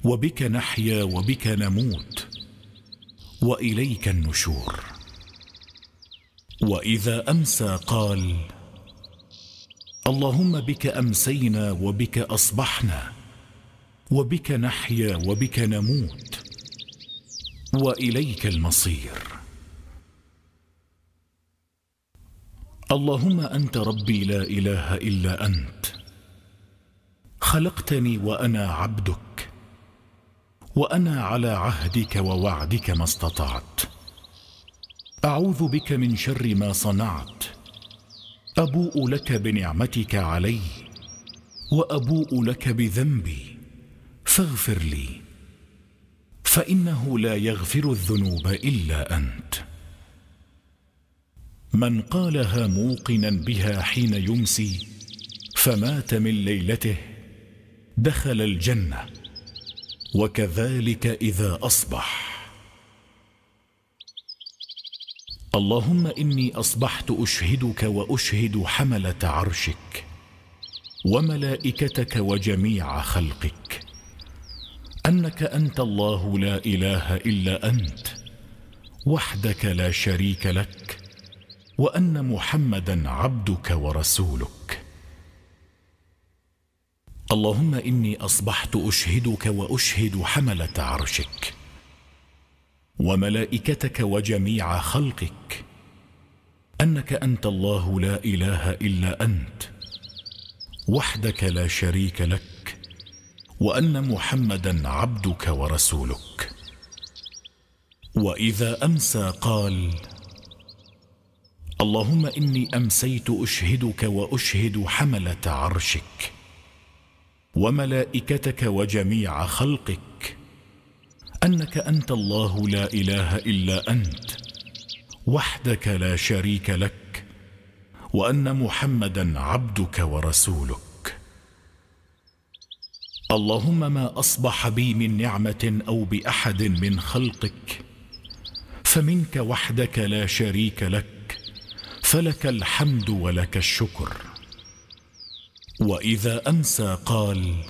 وبك نحيا وبك نموت، وإليك النشور. وإذا أمسى قال: اللهم بك أمسينا وبك أصبحنا، وبك نحيا وبك نموت، وإليك المصير. اللهم أنت ربي لا إله إلا أنت، خلقتني وأنا عبدك، وأنا على عهدك ووعدك ما استطعت. أعوذ بك من شر ما صنعت. أبوء لك بنعمتك علي، وأبوء لك بذنبي، فاغفر لي، فإنه لا يغفر الذنوب إلا أنت. من قالها موقنا بها حين يمسي فمات من ليلته دخل الجنة، وكذلك إذا أصبح. اللهم إني أصبحت أشهدك وأشهد حملة عرشك وملائكتك وجميع خلقك أنك أنت الله لا إله إلا أنت وحدك لا شريك لك، وأن محمدا عبدك ورسولك. اللهم إني أصبحت أشهدك وأشهد حملة عرشك وملائكتك وجميع خلقك أنك أنت الله لا إله إلا أنت وحدك لا شريك لك، وأن محمدا عبدك ورسولك. وإذا أمسى قال: اللهم إني أمسيت أشهدك وأشهد حملة عرشك وملائكتك وجميع خلقك أنك أنت الله لا إله إلا أنت وحدك لا شريك لك، وأن محمدا عبدك ورسولك. اللهم ما أصبح بي من نعمة أو بأحد من خلقك فمنك وحدك لا شريك لك، فلك الحمد ولك الشكر. وإذا أمسى قال: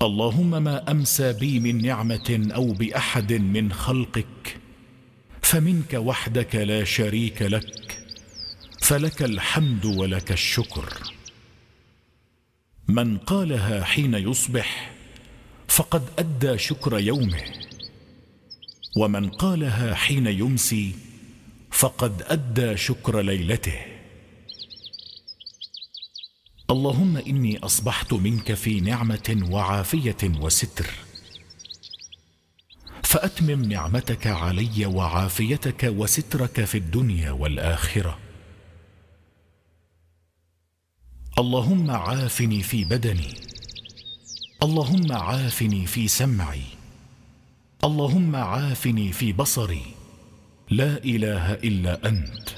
اللهم ما أمسى بي من نعمة أو بأحد من خلقك فمنك وحدك لا شريك لك، فلك الحمد ولك الشكر. من قالها حين يصبح فقد أدى شكر يومه، ومن قالها حين يمسي فقد أدى شكر ليلته. اللهم إني أصبحت منك في نعمة وعافية وستر، فأتمم نعمتك علي وعافيتك وسترك في الدنيا والآخرة. اللهم عافني في بدني، اللهم عافني في سمعي، اللهم عافني في بصري، لا إله إلا أنت.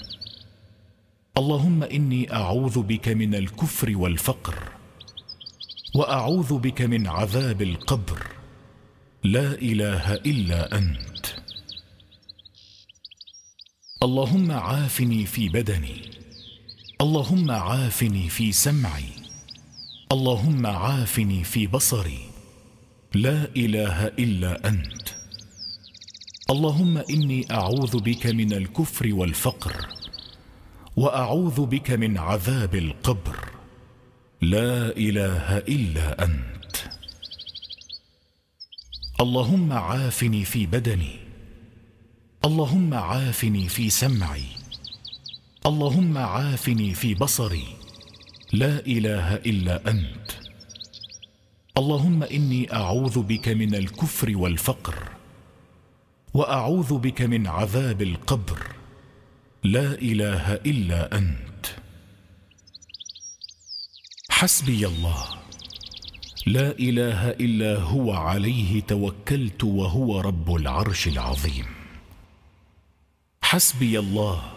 اللهم إني أعوذ بك من الكفر والفقر، وأعوذ بك من عذاب القبر، لا إله إلا أنت. اللهم عافني في بدني، اللهم عافني في سمعي، اللهم عافني في بصري، لا إله إلا أنت. اللهم إني أعوذ بك من الكفر والفقر، وأعوذ بك من عذاب القبر، لا إله إلا أنت. اللهم عافني في بدني، اللهم عافني في سمعي، اللهم عافني في بصري، لا إله إلا أنت. اللهم إني أعوذ بك من الكفر والفقر، وأعوذ بك من عذاب القبر، لا إله إلا أنت. حسبي الله لا إله إلا هو، عليه توكلت وهو رب العرش العظيم. حسبي الله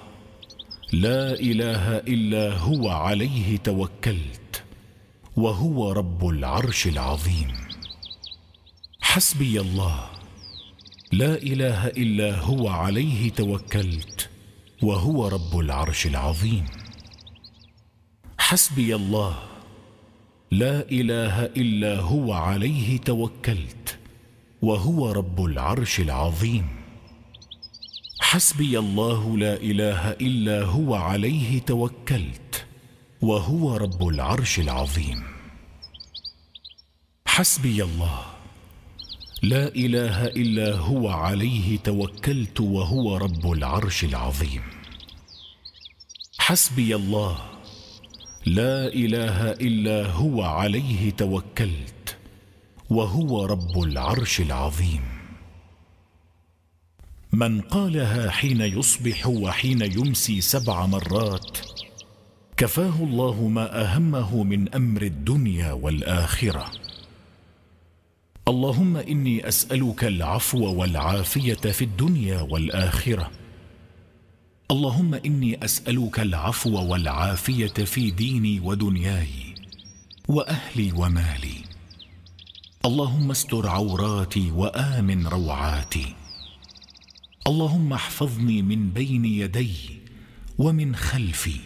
لا إله إلا هو عليه توكلت وهو رب العرش العظيم. حسبي الله، لا إله إلا هو عليه توكلت وهو رب العرش العظيم. حسبي الله، لا إله إلا هو عليه توكلت وهو رب العرش العظيم. حسبي الله، لا إله إلا هو عليه توكلت وهو رب العرش العظيم. حسبي الله، لا إله إلا هو عليه توكلت وهو رب العرش العظيم. حسبي الله، لا إله إلا هو عليه توكلت وهو رب العرش العظيم. من قالها حين يصبح وحين يمسي 7 مرات كفاه الله ما أهمه من أمر الدنيا والآخرة. اللهم إني أسألك العفو والعافية في الدنيا والآخرة. اللهم إني أسألك العفو والعافية في ديني ودنياي وأهلي ومالي. اللهم استر عوراتي وآمن روعاتي. اللهم احفظني من بين يدي ومن خلفي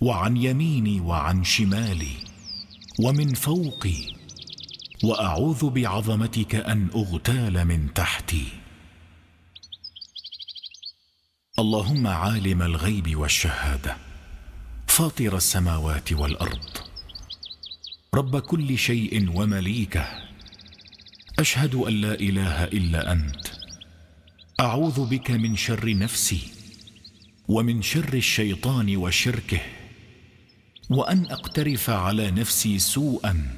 وعن يميني وعن شمالي ومن فوقي، وأعوذ بعظمتك أن أغتال من تحتي. اللهم عالم الغيب والشهادة، فاطر السماوات والأرض، رب كل شيء ومليكه، أشهد أن لا إله إلا أنت. أعوذ بك من شر نفسي ومن شر الشيطان وشركه، وأن أقترف على نفسي سوءا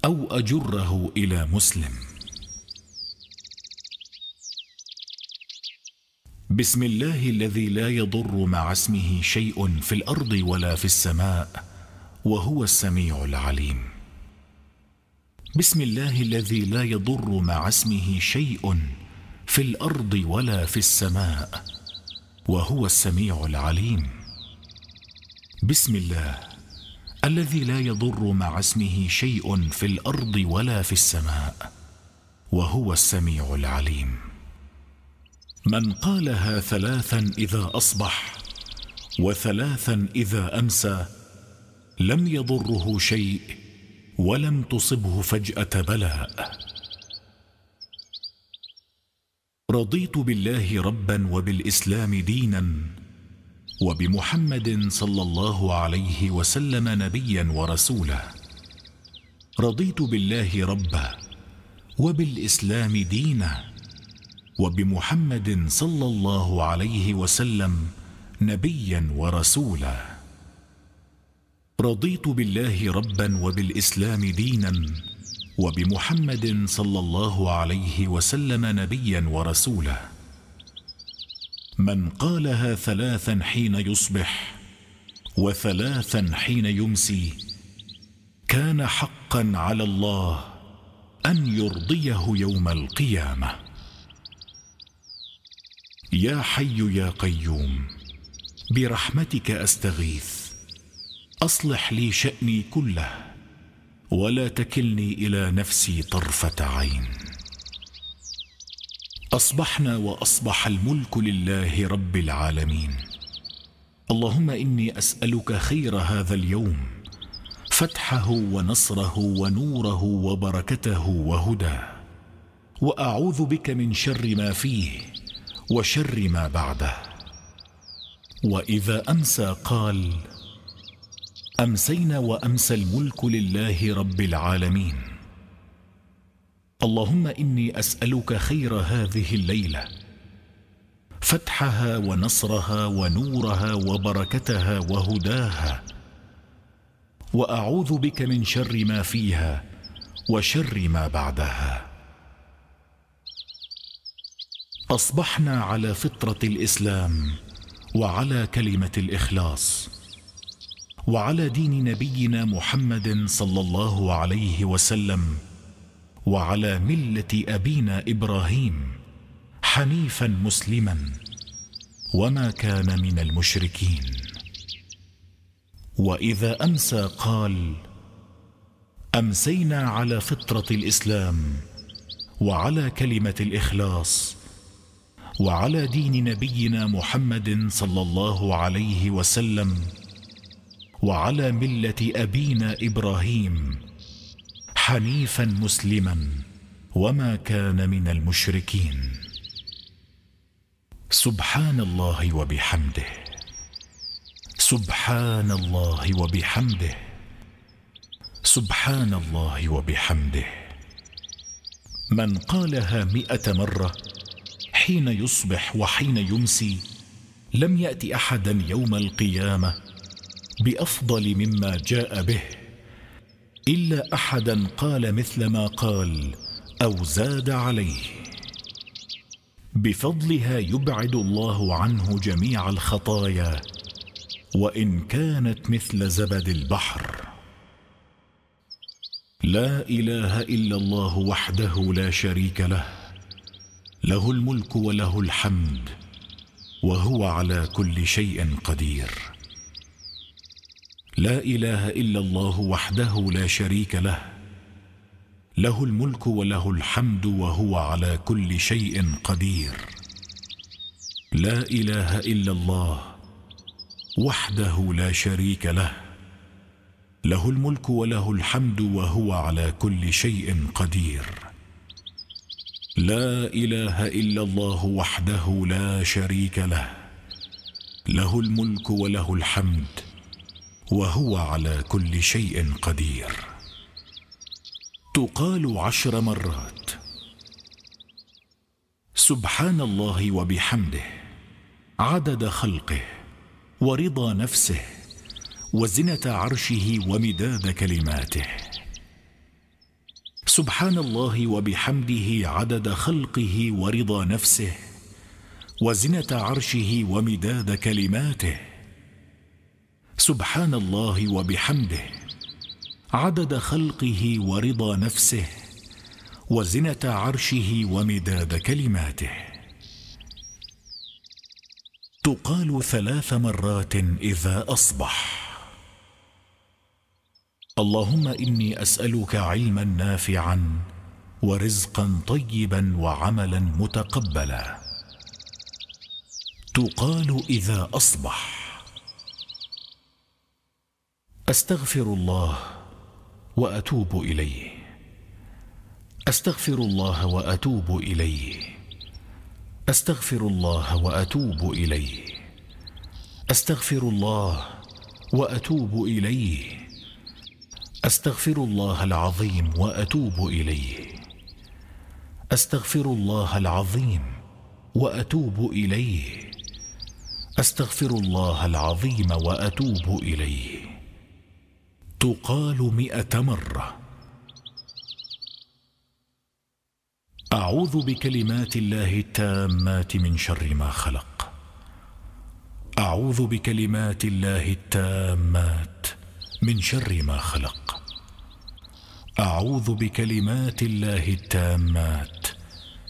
أو أجره إلى مسلم. بسم الله الذي لا يضر مع اسمه شيء في الأرض ولا في السماء وهو السميع العليم. بسم الله الذي لا يضر مع اسمه شيء في الأرض ولا في السماء وهو السميع العليم. بسم الله الذي لا يضر مع اسمه شيء في الأرض ولا في السماء وهو السميع العليم. من قالها 3 إذا أصبح و3 إذا أمسى لم يضره شيء ولم تصبه فجأة بلاء. رضيت بالله ربا وبالإسلام دينا وبمحمد صلى الله عليه وسلم نبيا ورسولا. رضيت بالله ربا وبالإسلام دينا وبمحمد صلى الله عليه وسلم نبيا ورسولا. رضيت بالله ربا وبالإسلام دينا وبمحمد صلى الله عليه وسلم نبيا ورسولا. من قالها 3 حين يصبح و3 حين يمسي كان حقا على الله أن يرضيه يوم القيامة. يا حي يا قيوم برحمتك أستغيث، أصلح لي شأني كله ولا تكلني إلى نفسي طرفة عين. أصبحنا وأصبح الملك لله رب العالمين. اللهم إني أسألك خير هذا اليوم، فتحه ونصره ونوره وبركته وهداه، وأعوذ بك من شر ما فيه وشر ما بعده. وإذا أمسى قال: أمسينا وأمسى الملك لله رب العالمين. اللهم إني أسألك خير هذه الليلة، فتحها ونصرها ونورها وبركتها وهداها، وأعوذ بك من شر ما فيها وشر ما بعدها. أصبحنا على فطرة الإسلام وعلى كلمة الإخلاص وعلى دين نبينا محمد صلى الله عليه وسلم وعلى ملة أبينا إبراهيم حنيفا مسلما وما كان من المشركين. وإذا أمسى قال: أمسينا على فطرة الإسلام، وعلى كلمة الإخلاص، وعلى دين نبينا محمد صلى الله عليه وسلم، وعلى ملة أبينا إبراهيم حنيفا مسلما وما كان من المشركين. سبحان الله وبحمده، سبحان الله وبحمده، سبحان الله وبحمده. من قالها 100 مرة حين يصبح وحين يمسي لم يأت أحدا يوم القيامة بأفضل مما جاء به، إلا أحدا قال مثل ما قال أو زاد عليه. بفضلها يبعد الله عنه جميع الخطايا وإن كانت مثل زبد البحر. لا إله إلا الله وحده لا شريك له، له الملك وله الحمد وهو على كل شيء قدير. لا إله إلا الله وحده لا شريك له، له الملك وله الحمد وهو على كل شيء قدير. لا إله إلا الله وحده لا شريك له، له الملك وله الحمد وهو على كل شيء قدير. لا إله إلا الله وحده لا شريك له، له الملك وله الحمد وهو على كل شيء قدير. تقال 10 مرات. سبحان الله وبحمده عدد خلقه ورضا نفسه وزنة عرشه ومداد كلماته. سبحان الله وبحمده عدد خلقه ورضا نفسه وزنة عرشه ومداد كلماته. سبحان الله وبحمده عدد خلقه ورضا نفسه وزنة عرشه ومداد كلماته. تقال 3 مرات إذا أصبح. اللهم إني أسألك علما نافعا ورزقا طيبا وعملا متقبلا. تقال إذا أصبح. أستغفر الله وأتوب إليه، أستغفر الله وأتوب إليه، أستغفر الله وأتوب إليه، أستغفر الله وأتوب إليه، أستغفر الله العظيم وأتوب إليه، أستغفر الله العظيم وأتوب إليه، أستغفر الله العظيم وأتوب إليه. تقال 100 مرة. أعوذ بكلمات الله التامات من شر ما خلق. أعوذ بكلمات الله التامات من شر ما خلق. أعوذ بكلمات الله التامات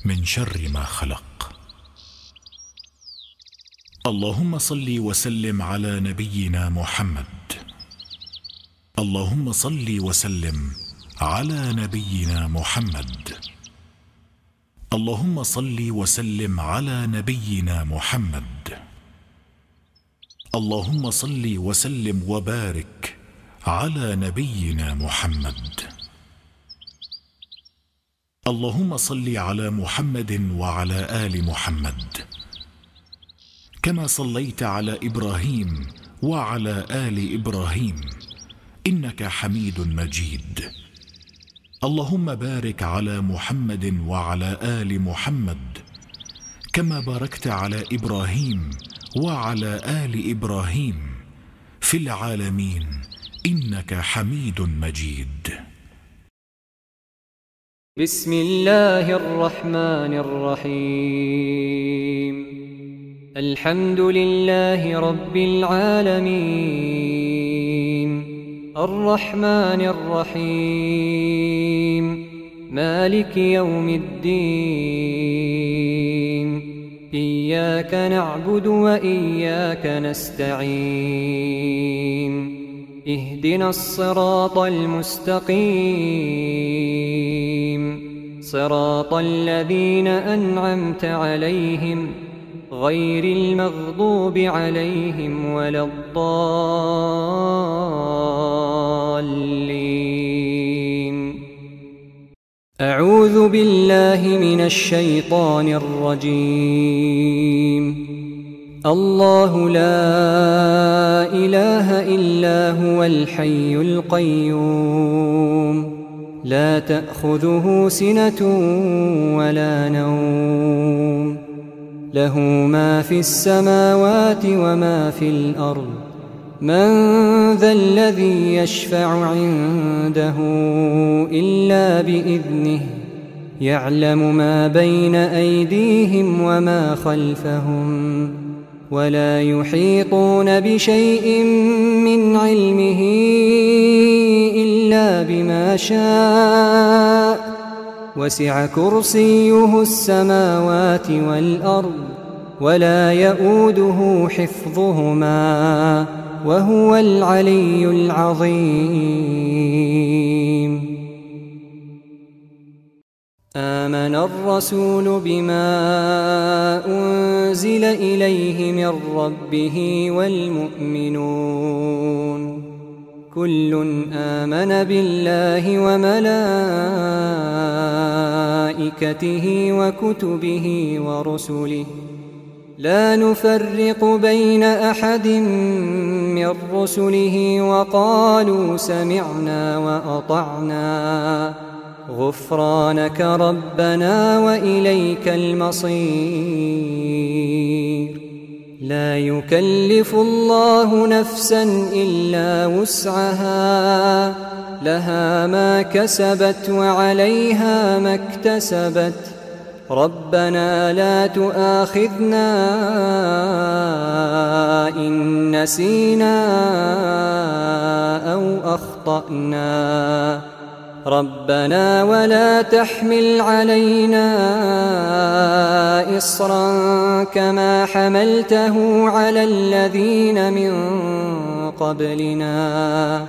من شر ما خلق. اللهم صل وسلم على نبينا محمد. اللهم صل وسلم على نبينا محمد. اللهم صل وسلم على نبينا محمد. اللهم صل وسلم وبارك على نبينا محمد. اللهم صل على محمد وعلى آل محمد كما صليت على إبراهيم وعلى آل إبراهيم إنك حميد مجيد. اللهم بارك على محمد وعلى آل محمد كما باركت على إبراهيم وعلى آل إبراهيم في العالمين إنك حميد مجيد. بسم الله الرحمن الرحيم. الحمد لله رب العالمين الرحمن الرحيم مالك يوم الدين إياك نعبد وإياك نستعين اهدنا الصراط المستقيم صراط الذين أنعمت عليهم غير المغضوب عليهم ولا الضالين. أعوذ بالله من الشيطان الرجيم. الله لا إله إلا هو الحي القيوم لا تأخذه سنة ولا نوم له ما في السماوات وما في الأرض من ذا الذي يشفع عنده إلا بإذنه يعلم ما بين أيديهم وما خلفهم ولا يحيطون بشيء من علمه إلا بما شاء وسع كرسيه السماوات والأرض ولا يؤوده حفظهما وهو العلي العظيم. آمن الرسول بما أنزل إليه من ربه والمؤمنون كل آمن بالله وملائكته وكتبه ورسله لا نفرق بين أحد من رسله وقالوا سمعنا وأطعنا غفرانك ربنا وإليك المصير. لا يكلف الله نفسا إلا وسعها لها ما كسبت وعليها ما اكتسبت ربنا لا تؤاخذنا إن نسينا أو أخطأنا ربنا ولا تحمل علينا إصرا كما حملته على الذين من قبلنا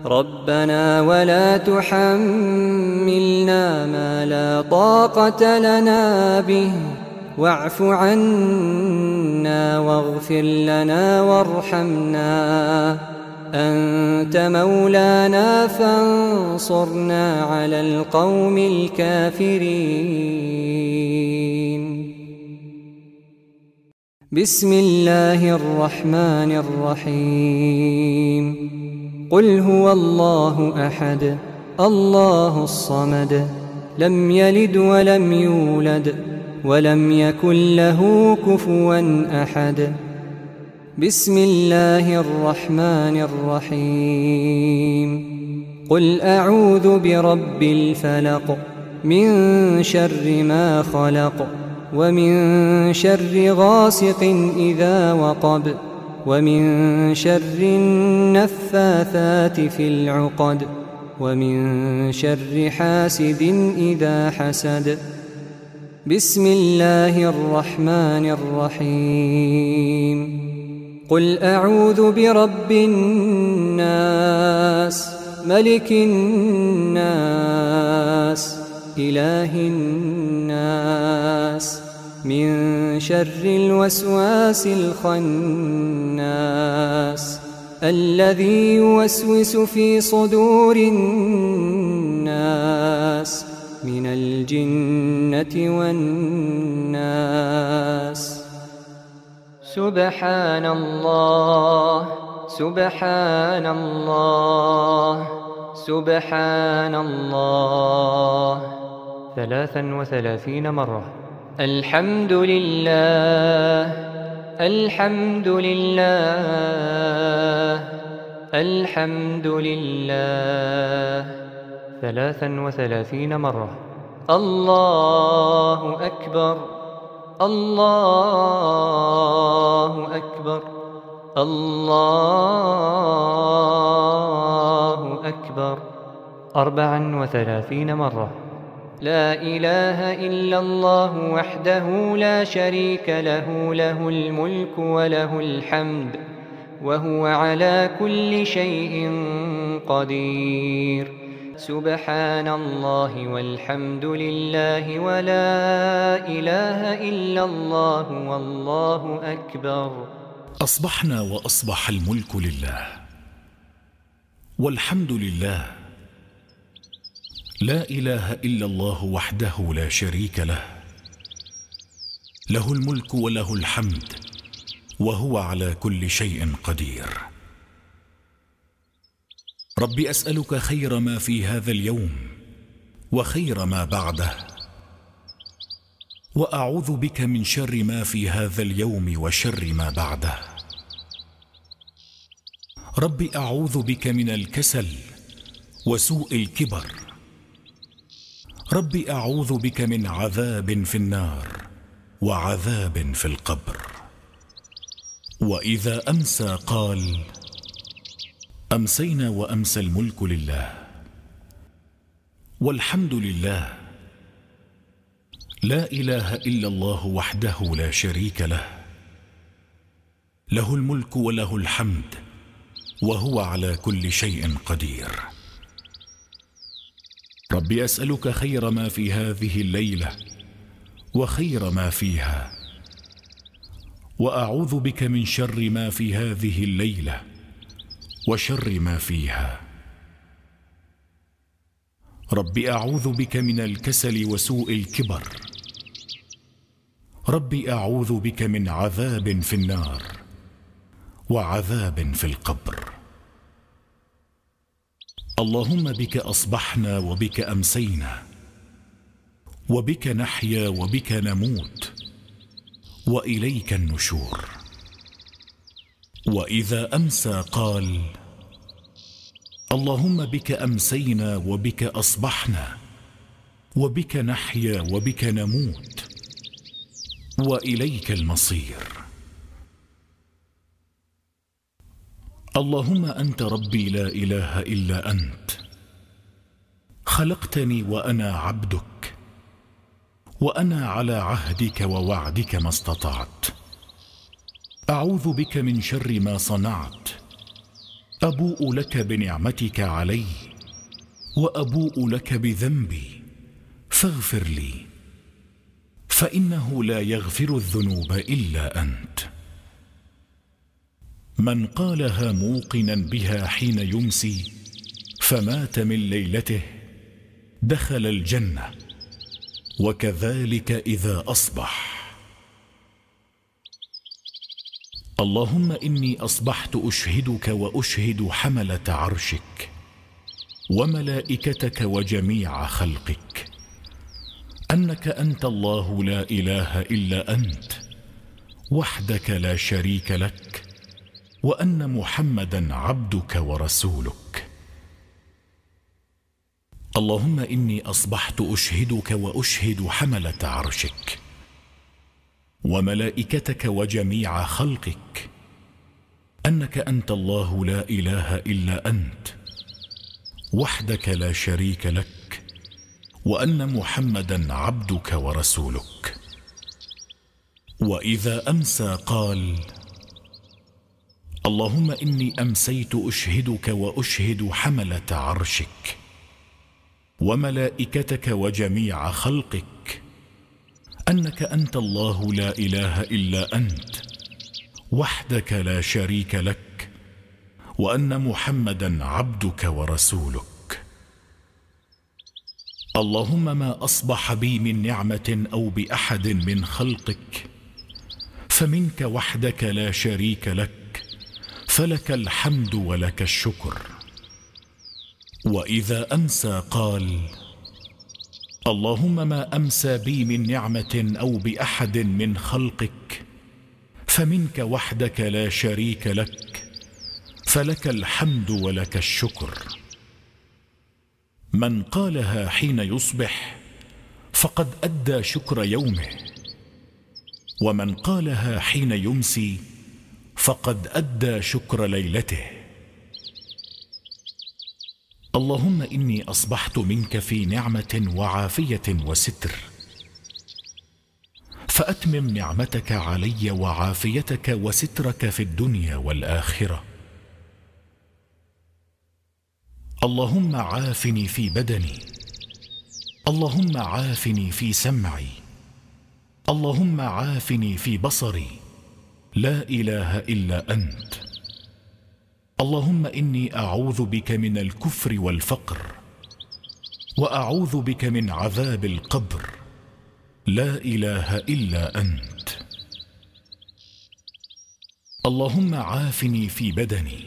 ربنا ولا تحملنا ما لا طاقة لنا به واعف عنا واغفر لنا وارحمنا أنت مولانا فانصرنا على القوم الكافرين. بسم الله الرحمن الرحيم. قل هو الله أحد الله الصمد لم يلد ولم يولد ولم يكن له كفوا أحد. بسم الله الرحمن الرحيم. قل أعوذ برب الفلق من شر ما خلق ومن شر غاسق إذا وقب ومن شر النفاثات في العقد ومن شر حاسد إذا حسد. بسم الله الرحمن الرحيم. قل أعوذ برب الناس ملك الناس إله الناس من شر الوسواس الخناس الذي يوسوس في صدور الناس من الجنة والناس. سبحان الله سبحان الله سبحان الله 33 مرة. الحمد لله الحمد لله الحمد لله 33 مرة. الله أكبر الله أكبر الله أكبر 34 مرة. لا إله إلا الله وحده لا شريك له، له الملك وله الحمد وهو على كل شيء قدير. سبحان الله والحمد لله ولا إله إلا الله والله أكبر. أصبحنا وأصبح الملك لله والحمد لله، لا إله إلا الله وحده لا شريك له، له الملك وله الحمد وهو على كل شيء قدير. رب أسألك خير ما في هذا اليوم وخير ما بعده، وأعوذ بك من شر ما في هذا اليوم وشر ما بعده. رب أعوذ بك من الكسل وسوء الكبر. رب أعوذ بك من عذاب في النار وعذاب في القبر. وإذا أمسى قال: أمسينا وأمسى الملك لله والحمد لله، لا إله إلا الله وحده لا شريك له، له الملك وله الحمد وهو على كل شيء قدير. رب أسألك خير ما في هذه الليلة وخير ما فيها، وأعوذ بك من شر ما في هذه الليلة وشر ما فيها. رب أعوذ بك من الكسل وسوء الكبر. رب أعوذ بك من عذاب في النار وعذاب في القبر. اللهم بك أصبحنا وبك أمسينا، وبك نحيا وبك نموت، وإليك النشور. وإذا أمسى قال: اللهم بك أمسينا وبك أصبحنا، وبك نحيا وبك نموت، وإليك المصير. اللهم أنت ربي لا إله إلا أنت، خلقتني وأنا عبدك، وأنا على عهدك ووعدك ما استطعت. أعوذ بك من شر ما صنعت، أبوء لك بنعمتك علي وأبوء لك بذنبي، فاغفر لي، فإنه لا يغفر الذنوب إلا أنت. من قالها موقنا بها حين يمسي فمات من ليلته دخل الجنة، وكذلك إذا أصبح. اللهم إني أصبحت أشهدك وأشهد حملة عرشك وملائكتك وجميع خلقك أنك أنت الله لا إله إلا أنت وحدك لا شريك لك، وأن محمدا عبدك ورسولك. اللهم إني أصبحت أشهدك وأشهد حملة عرشك وملائكتك وجميع خلقك أنك أنت الله لا إله إلا أنت وحدك لا شريك لك، وأن محمدا عبدك ورسولك. وإذا أمسى قال: اللهم إني أمسيت أشهدك وأشهد حملة عرشك وملائكتك وجميع خلقك أنك أنت الله لا إله إلا أنت وحدك لا شريك لك، وأن محمدا عبدك ورسولك. اللهم ما أصبح بي من نعمة أو بأحد من خلقك فمنك وحدك لا شريك لك، فلك الحمد ولك الشكر. وإذا أمسى قال: اللهم ما أمسى بي من نعمة أو بأحد من خلقك فمنك وحدك لا شريك لك، فلك الحمد ولك الشكر. من قالها حين يصبح فقد أدى شكر يومه، ومن قالها حين يمسي فقد أدى شكر ليلته. اللهم إني أصبحت منك في نعمة وعافية وستر، فأتمم نعمتك علي وعافيتك وسترك في الدنيا والآخرة. اللهم عافني في بدني، اللهم عافني في سمعي، اللهم عافني في بصري، لا إله إلا أنت. اللهم إني أعوذ بك من الكفر والفقر، وأعوذ بك من عذاب القبر، لا إله إلا أنت. اللهم عافني في بدني،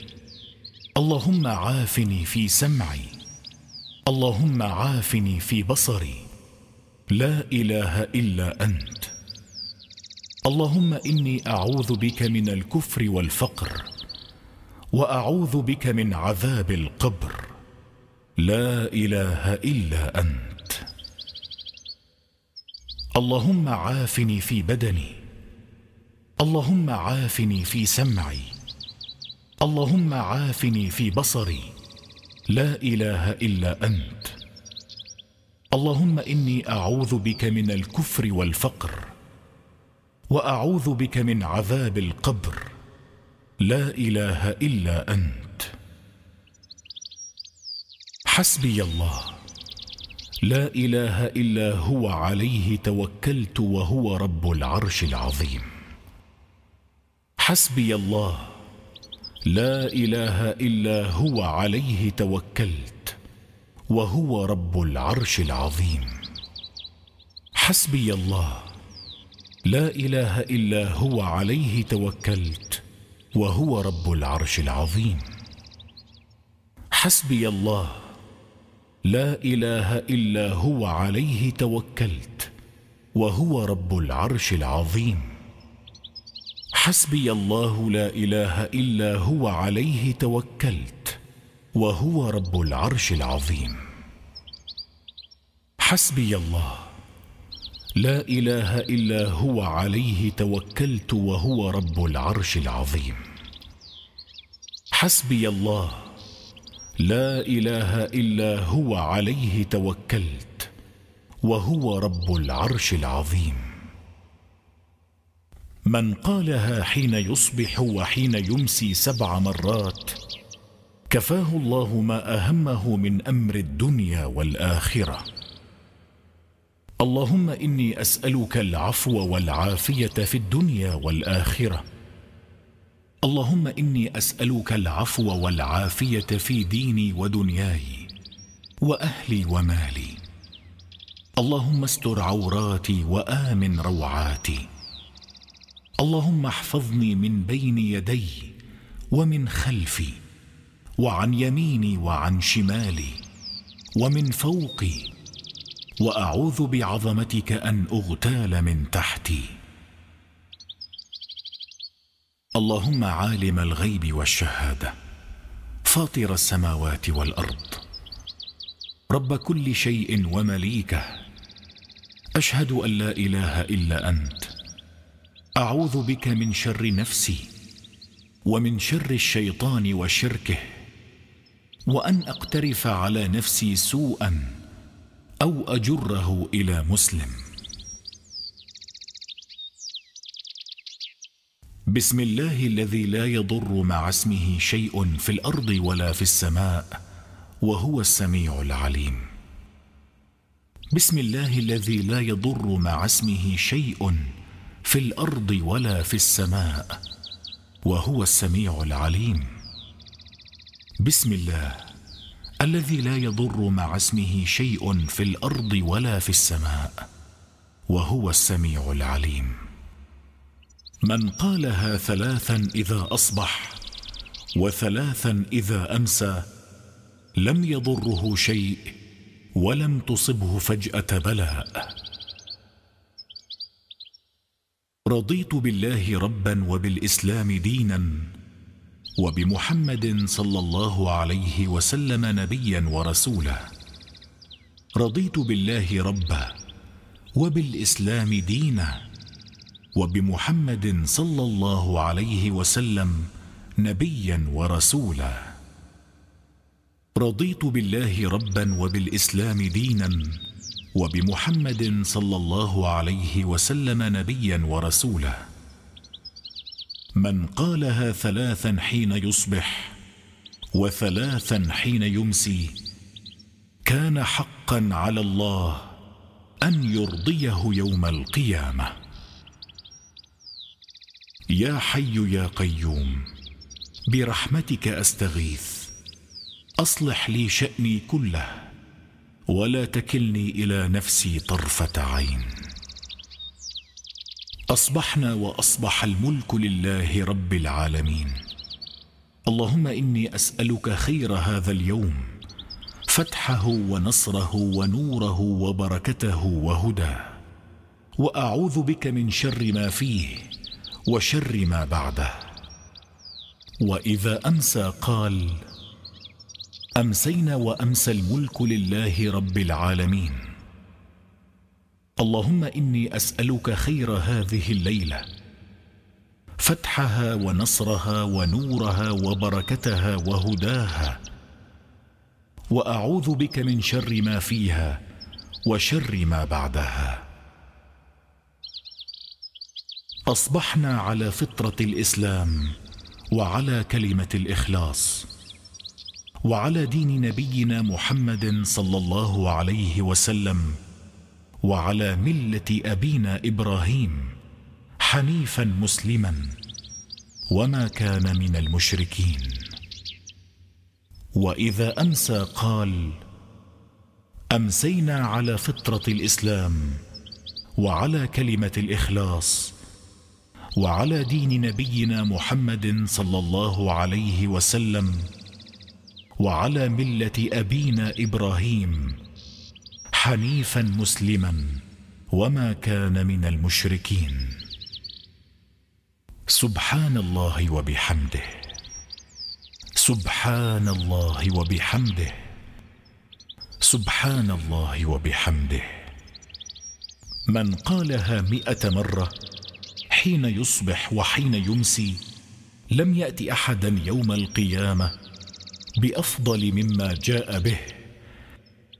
اللهم عافني في سمعي، اللهم عافني في بصري، لا إله إلا أنت. اللهم إني أعوذ بك من الكفر والفقر، وأعوذ بك من عذاب القبر، لا إله إلا أنت. اللهم عافني في بدني، اللهم عافني في سمعي، اللهم عافني في بصري، لا إله إلا أنت. اللهم إني أعوذ بك من الكفر والفقر، وأعوذ بك من عذاب القبر، لا إله إلا أنت. حسبي الله، لا إله إلا هو، عليه توكلت وهو رب العرش العظيم. حسبي الله، لا إله إلا هو، عليه توكلت وهو رب العرش العظيم. حسبي الله، لا إله إلا هو، عليه توكلت وهو رب العرش العظيم. حسبي الله، لا إله إلا هو، عليه توكلت وهو رب العرش العظيم. حسبي الله، لا إله إلا هو، عليه توكلت وهو رب العرش العظيم. حسبي الله، لا إله إلا هو، عليه توكلت وهو رب العرش العظيم. حسبي الله، لا إله إلا هو، عليه توكلت وهو رب العرش العظيم. من قالها حين يصبح وحين يمسي 7 مرات كفاه الله ما أهمه من أمر الدنيا والآخرة. اللهم إني أسألك العفو والعافية في الدنيا والآخرة. اللهم إني أسألك العفو والعافية في ديني ودنياي وأهلي ومالي. اللهم استر عوراتي وآمن روعاتي. اللهم احفظني من بين يدي ومن خلفي وعن يميني وعن شمالي ومن فوقي، وأعوذ بعظمتك أن أغتال من تحتي. اللهم عالم الغيب والشهادة، فاطر السماوات والأرض، رب كل شيء ومليكه، أشهد أن لا إله إلا أنت. أعوذ بك من شر نفسي ومن شر الشيطان وشركه، وأن أقترف على نفسي سوءا أو أجره إلى مسلم. بسم الله الذي لا يضر مع اسمه شيء في الأرض ولا في السماء وهو السميع العليم. بسم الله الذي لا يضر مع اسمه شيء في الأرض ولا في السماء وهو السميع العليم. بسم الله الذي لا يضر مع اسمه شيء في الأرض ولا في السماء وهو السميع العليم. من قالها 3 إذا أصبح و3 إذا أمسى لم يضره شيء ولم تصبه فجأة بلاء. رضيت بالله ربا وبالإسلام دينا وبمحمد صلى الله عليه وسلم نبيا ورسولا. رضيت بالله ربا وبالإسلام دينا وبمحمد صلى الله عليه وسلم نبيا ورسولا. رضيت بالله ربا وبالإسلام دينا وبمحمد صلى الله عليه وسلم نبيا ورسولا. من قالها 3 حين يصبح و3 حين يمسي كان حقا على الله أن يرضيه يوم القيامة. يا حي يا قيوم برحمتك أستغيث، أصلح لي شأني كله ولا تكلني إلى نفسي طرفة عين. أصبحنا وأصبح الملك لله رب العالمين. اللهم إني أسألك خير هذا اليوم، فتحه ونصره ونوره وبركته وهداه، وأعوذ بك من شر ما فيه وشر ما بعده. وإذا أمسى قال: أمسينا وأمسى الملك لله رب العالمين. اللهم إني أسألك خير هذه الليلة، فتحها ونصرها ونورها وبركتها وهداها، وأعوذ بك من شر ما فيها وشر ما بعدها. أصبحنا على فطرة الإسلام وعلى كلمة الإخلاص وعلى دين نبينا محمد صلى الله عليه وسلم وعلى ملة أبينا إبراهيم حنيفا مسلما وما كان من المشركين. وإذا أمسى قال: أمسينا على فطرة الإسلام وعلى كلمة الإخلاص وعلى دين نبينا محمد صلى الله عليه وسلم وعلى ملة أبينا إبراهيم حنيفا مسلما وما كان من المشركين. سبحان الله وبحمده، سبحان الله وبحمده، سبحان الله وبحمده. من قالها 100 مرة حين يصبح وحين يمسي لم يأت أحدا يوم القيامة بأفضل مما جاء به،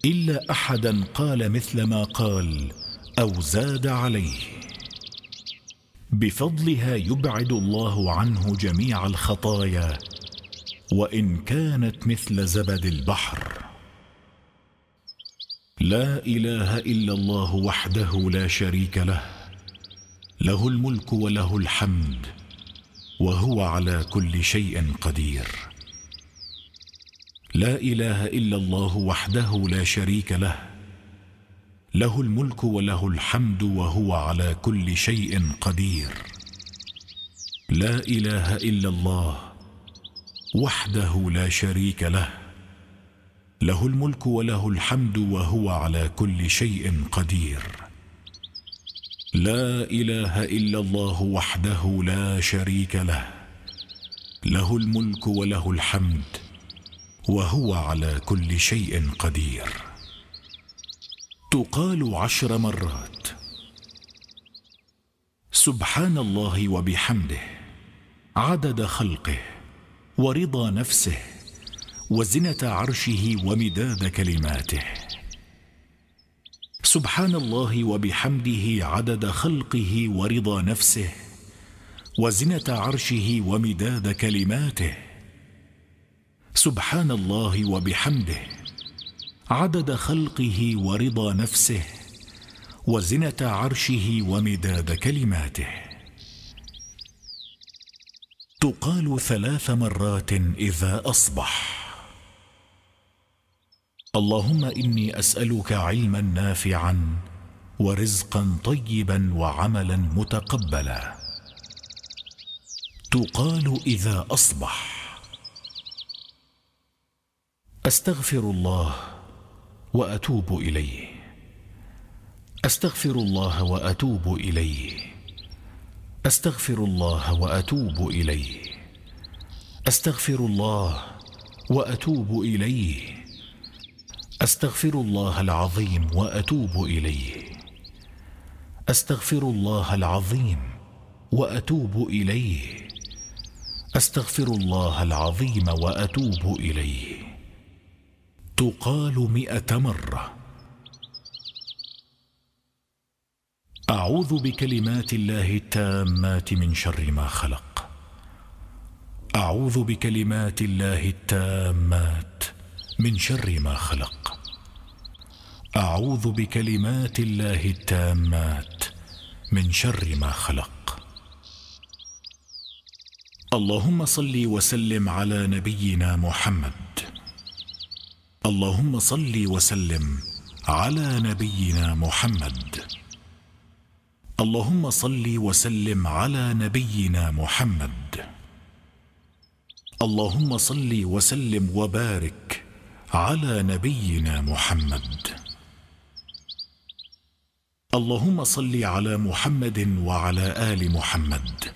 إلا أحدا قال مثل ما قال أو زاد عليه. بفضلها يبعد الله عنه جميع الخطايا وإن كانت مثل زبد البحر. لا إله إلا الله وحده لا شريك له، له الملك وله الحمد وهو على كل شيء قدير. لا إله إلا الله وحده لا شريك له، له الملك وله الحمد وهو على كل شيء قدير. لا إله إلا الله وحده لا شريك له، له الملك وله الحمد وهو على كل شيء قدير. لا إله إلا الله وحده لا شريك له، له الملك وله الحمد وهو على كل شيء قدير. تقال 10 مرات. سبحان الله وبحمده عدد خلقه ورضا نفسه وزنة عرشه ومداد كلماته. سبحان الله وبحمده عدد خلقه ورضا نفسه وزنة عرشه ومداد كلماته. سبحان الله وبحمده عدد خلقه ورضا نفسه وزنة عرشه ومداد كلماته. تقال 3 مرات إذا أصبح. اللهم إني أسألك علما نافعا ورزقا طيبا وعملا متقبلا. تقال إذا أصبح. أستغفر الله وأتوب إليه، أستغفر الله وأتوب إليه، أستغفر الله وأتوب إليه، أستغفر الله وأتوب إليه، أستغفر الله العظيم وأتوب إليه، أستغفر الله العظيم وأتوب إليه، أستغفر الله العظيم وأتوب إليه. تقال 100 مرة. أعوذ بكلمات الله التامات من شر ما خلق. أعوذ بكلمات الله التامات من شر ما خلق. أعوذ بكلمات الله التامات من شر ما خلق. اللهم صل وسلم على نبينا محمد. اللهم صل وسلم على نبينا محمد. اللهم صل وسلم على نبينا محمد. اللهم صل وسلم وبارك على نبينا محمد. اللهم صل على محمد وعلى آل محمد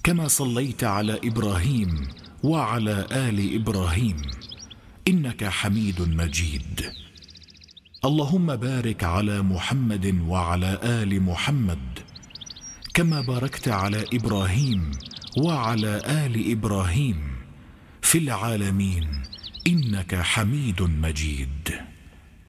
كما صليت على إبراهيم وعلى آل إبراهيم إنك حميد مجيد. اللهم بارك على محمد وعلى آل محمد كما باركت على إبراهيم وعلى آل إبراهيم في العالمين إنك حميد مجيد.